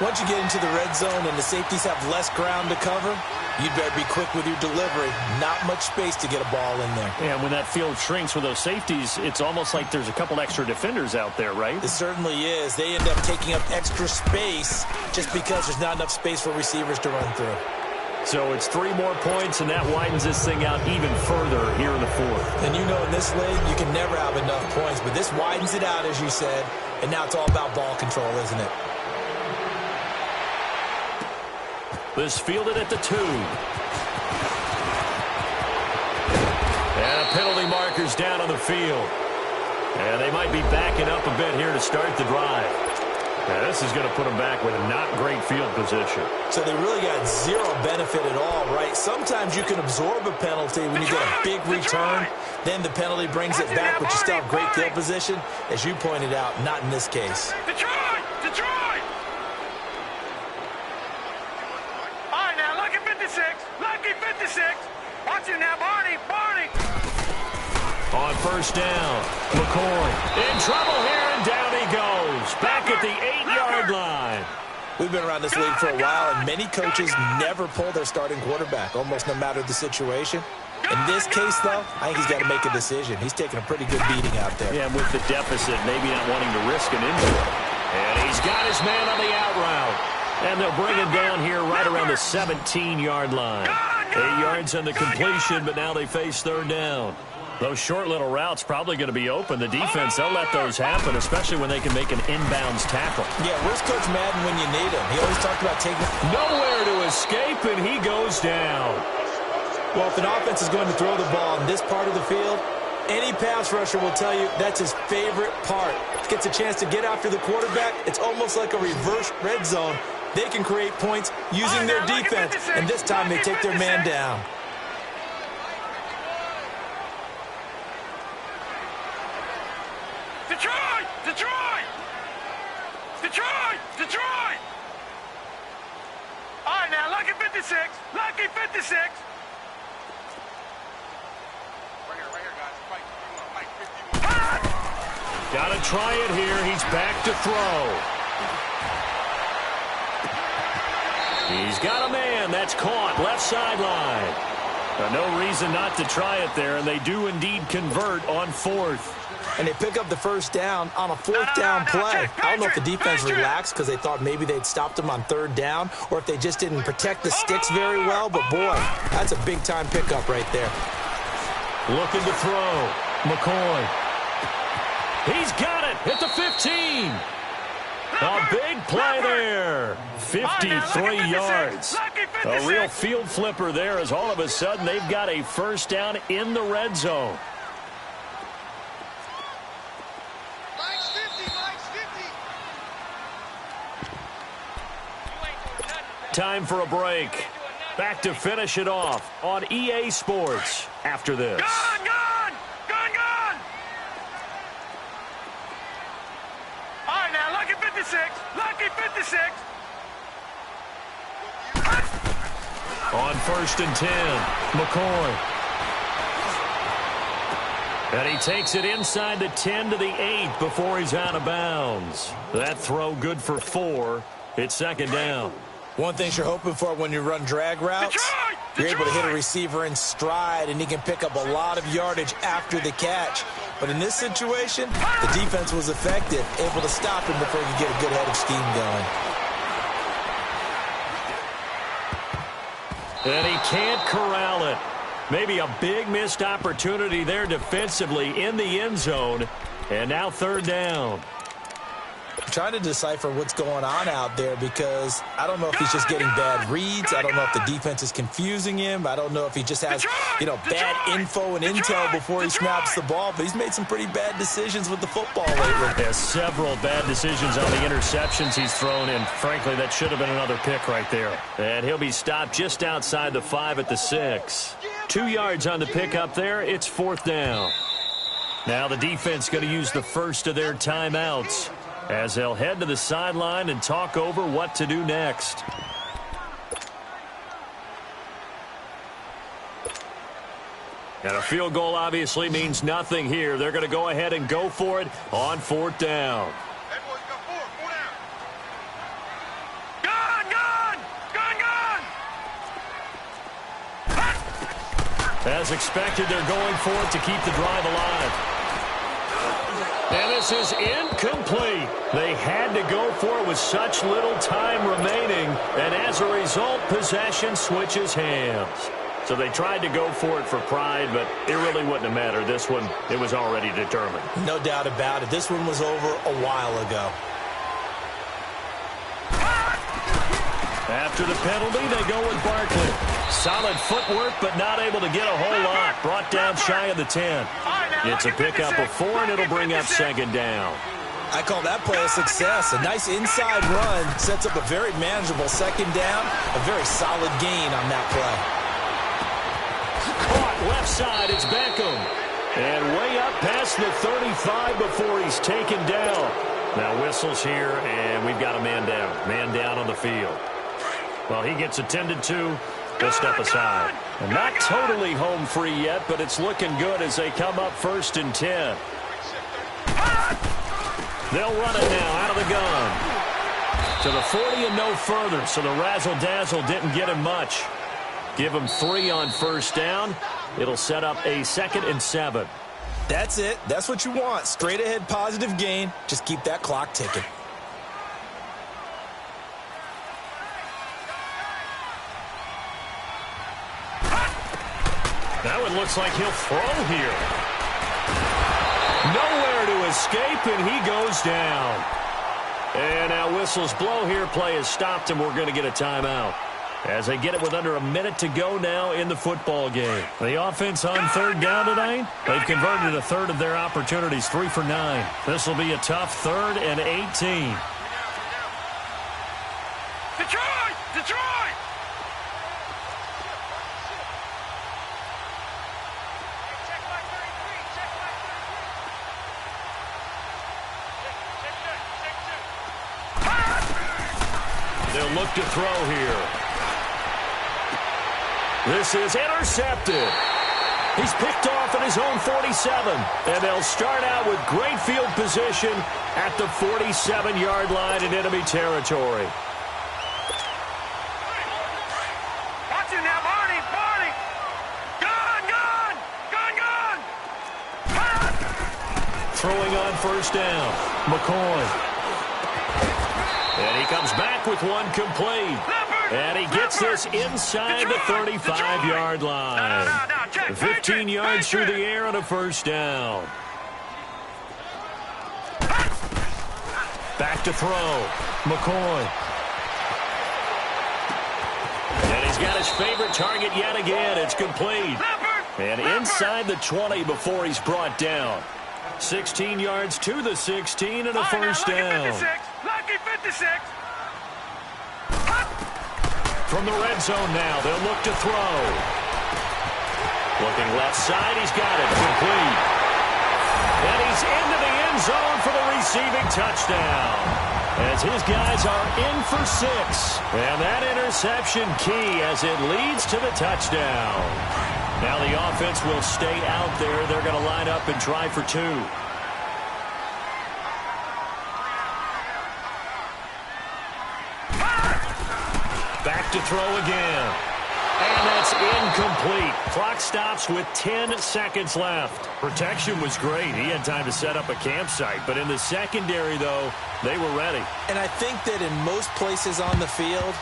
Once you get into the red zone and the safeties have less ground to cover, you'd better be quick with your delivery. Not much space to get a ball in there. Yeah, when that field shrinks with those safeties, it's almost like there's a couple extra defenders out there, right? It certainly is. They end up taking up extra space just because there's not enough space for receivers to run through. So it's 3 more points, and that widens this thing out even further here in the 4th. And you know in this league, you can never have enough points, but this widens it out, as you said, and now it's all about ball control, isn't it? This fielded at the 2. And a penalty marker's down on the field. And they might be backing up a bit here to start the drive. Now, this is going to put them back with a not great field position. So they really got zero benefit at all, right? Sometimes you can absorb a penalty when you get a big return. Then the penalty brings it back, but you still have great field position. As you pointed out, not in this case. Detroit! All right, now, lucky 56. Lucky 56. Watch it now, Barney. On 1st down, McCoy in trouble here, and down he goes. Back at the 8-yard line. We've been around this league for a while, and many coaches never pull their starting quarterback, almost no matter the situation. In this case, though, I think he's got to make a decision. He's taking a pretty good beating out there. Yeah, with the deficit, maybe not wanting to risk an injury. And he's got his man on the out route. And they'll bring him down here right around the 17-yard line. 8 yards on the completion, but now they face 3rd down. Those short little routes probably going to be open. The defense, they'll let those happen, especially when they can make an inbounds tackle. Yeah, where's Coach Madden when you need him? He always talked about taking... Nowhere to escape, and he goes down. Well, if an offense is going to throw the ball in this part of the field, any pass rusher will tell you that's his favorite part. Gets a chance to get after the quarterback. It's almost like a reverse red zone. They can create points using their defense, and this time they take their man down. Detroit! All right, now, lucky 56. Lucky 56. Right here, guys. Fight 51. Got to try it here. He's back to throw. He's got a man. That's caught. Left sideline. No reason not to try it there, and they do indeed convert on 4th. And they pick up the 1st down on a 4th down play. I don't know if the defense relaxed because they thought maybe they'd stopped them on 3rd down, or if they just didn't protect the sticks very well. But, boy, that's a big-time pickup right there. Looking to throw. McCoy. He's got it at the 15. A big play there. 53 yards. A real field flipper there as all of a sudden they've got a first down in the red zone. Time for a break. Back to finish it off on EA Sports after this. Gone! All right, now, lucky 56. Lucky 56. On 1st and 10, McCoy. And he takes it inside the 10 to the 8 before he's out of bounds. That throw good for 4. It's 2nd down. One thing you're hoping for when you run drag routes, you're able to hit a receiver in stride, and he can pick up a lot of yardage after the catch. But in this situation, the defense was effective, able to stop him before he could get a good head of steam going. And he can't corral it. Maybe a big missed opportunity there defensively in the end zone. And now 3rd down. I'm trying to decipher what's going on out there because I don't know if he's just getting bad reads. I don't know if the defense is confusing him. I don't know if he just has, bad info and intel before he snaps the ball. But he's made some pretty bad decisions with the football lately. Has several bad decisions on the interceptions he's thrown, and frankly, that should have been another pick right there. And he'll be stopped just outside the 5 at the 6. 2 yards on the pickup there. It's 4th down. Now the defense going to use the first of their timeouts as they'll head to the sideline and talk over what to do next. And a field goal obviously means nothing here. They're going to go ahead and go for it on 4th down. As expected, they're going for it to keep the drive alive. And this is incomplete. They had to go for it with such little time remaining, and as a result, possession switches hands. So they tried to go for it for pride, but it really wouldn't have mattered. This one, it was already determined. No doubt about it. This one was over a while ago. After the penalty, they go with Barkley. Solid footwork, but not able to get a whole lot. Brought down shy of the 10. It's a pickup of 4, and it'll bring up 2nd down. I call that play a success. A nice inside run sets up a very manageable 2nd down. A very solid gain on that play. Caught left side, it's Beckham. And way up past the 35 before he's taken down. Now whistles here, and we've got a man down. Man down on the field. Well, he gets attended to. They'll step aside. And not totally home free yet, but it's looking good as they come up 1st and 10. They'll run it now out of the gun. To the 40 and no further, so the razzle-dazzle didn't get him much. Give him 3 on 1st down. It'll set up a 2nd and 7. That's it. That's what you want. Straight ahead positive gain. Just keep that clock ticking. Now it looks like he'll throw here. Nowhere to escape, and he goes down. And now whistles blow here. Play is stopped, and we're going to get a timeout. As they get it with under a minute to go now in the football game. The offense on 3rd down tonight, they've converted a 1/3 of their opportunities, 3 for 9. This will be a tough 3rd and 18. Detroit! Detroit! They'll look to throw here. This is intercepted. He's picked off at his own 47. And they'll start out with great field position at the 47-yard line in enemy territory. Watch it now, Barney! Barney! Gone! Gone! Gone! Gone! Throwing on 1st down. McCoy. And he comes back with one complete. And he gets this inside the 35-yard line. 15 yards through the air on a 1st down. Back to throw. McCoy. And he's got his favorite target yet again. It's complete. And inside the 20 before he's brought down. 16 yards to the 16 and a first down. Lucky 56. From the red zone now, they'll look to throw. Looking left side, he's got it. Complete. And he's into the end zone for the receiving touchdown. As his guys are in for 6. And that interception key as it leads to the touchdown. Now the offense will stay out there. They're going to line up and try for 2. Back to throw again. And that's incomplete. Clock stops with 10 seconds left. Protection was great. He had time to set up a campsite. But in the secondary, though, they were ready. And I think that in most places on the field,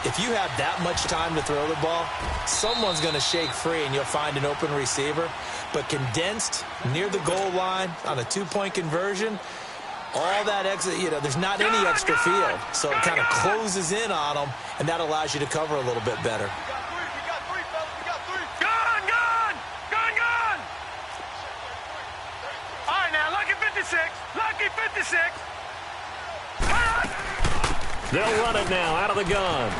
if you have that much time to throw the ball, someone's going to shake free and you'll find an open receiver. But condensed near the goal line on a 2-point conversion, all that exit, there's not any extra field. So it kind of closes in on them, and that allows you to cover a little bit better. Lucky 56. They'll run it now out of the gun.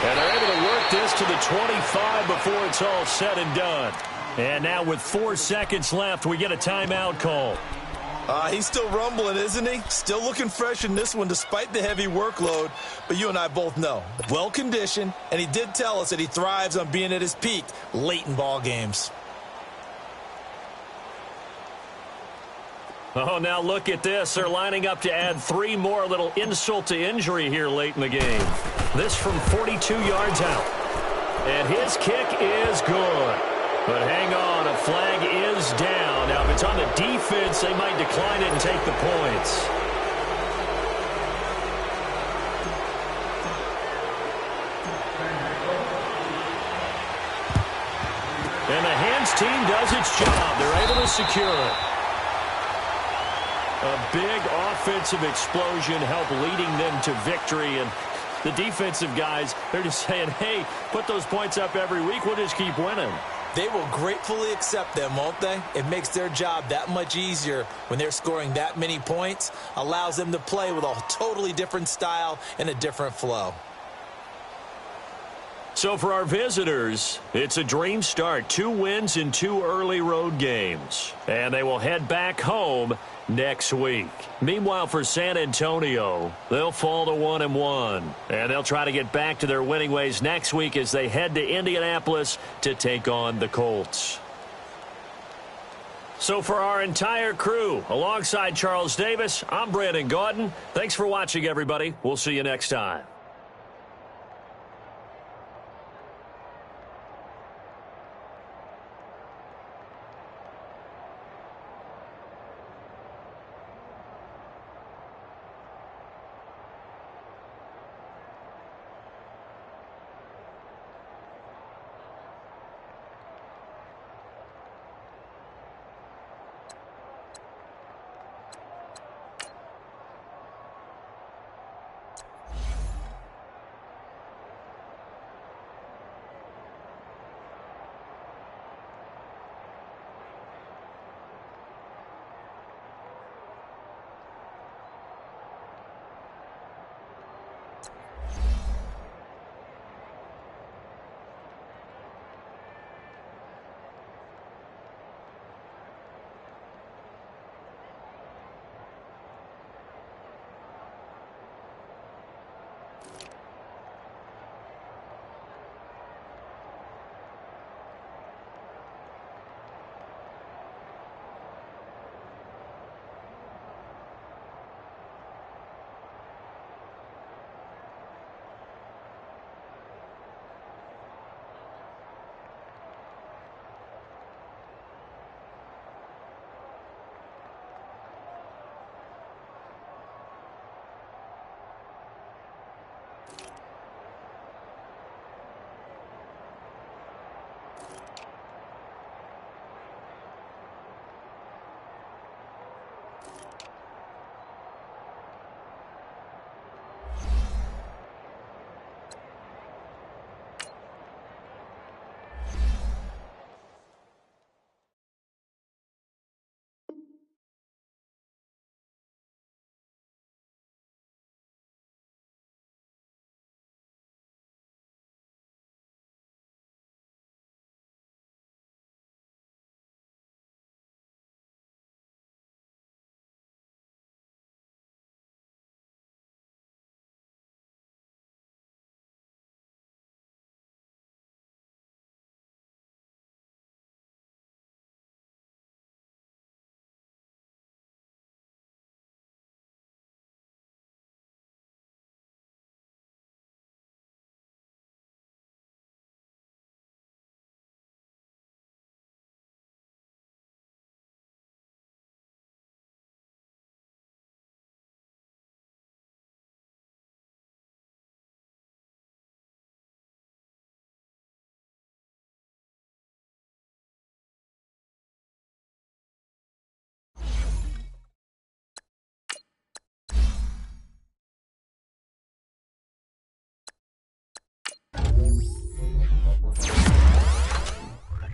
And they're able to work this to the 25 before it's all said and done. And now with 4 seconds left, we get a timeout call. He's still rumbling, isn't he? Still looking fresh in this one despite the heavy workload. But you and I both know, well-conditioned, and he did tell us that he thrives on being at his peak late in ball games. Oh, now look at this. They're lining up to add 3 more, little insult to injury here late in the game. This from 42 yards out. And his kick is good. But hang on, a flag is down. Now, if it's on the defense, they might decline it and take the points. And the hands team does its job. They're able to secure it. A big offensive explosion helped leading them to victory. And the defensive guys, they're just saying, hey, put those points up every week. We'll just keep winning. They will gratefully accept them, won't they? It makes their job that much easier when they're scoring that many points. Allows them to play with a totally different style and a different flow. So for our visitors, it's a dream start. 2 wins in 2 early road games. And they will head back home next week. Meanwhile, for San Antonio, they'll fall to 1-1. And they'll try to get back to their winning ways next week as they head to Indianapolis to take on the Colts. So for our entire crew, alongside Charles Davis, I'm Brandon Gaudin. Thanks for watching, everybody. We'll see you next time.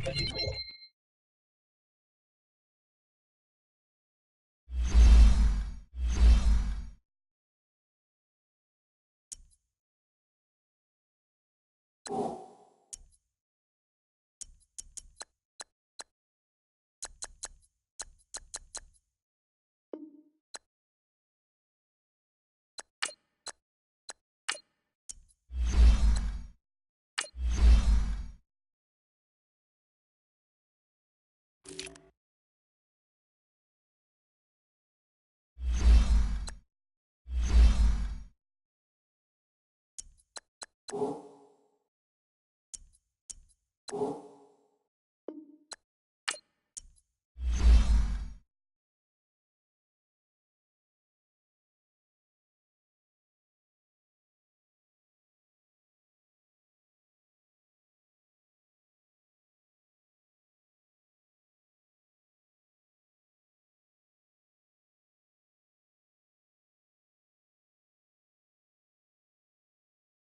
you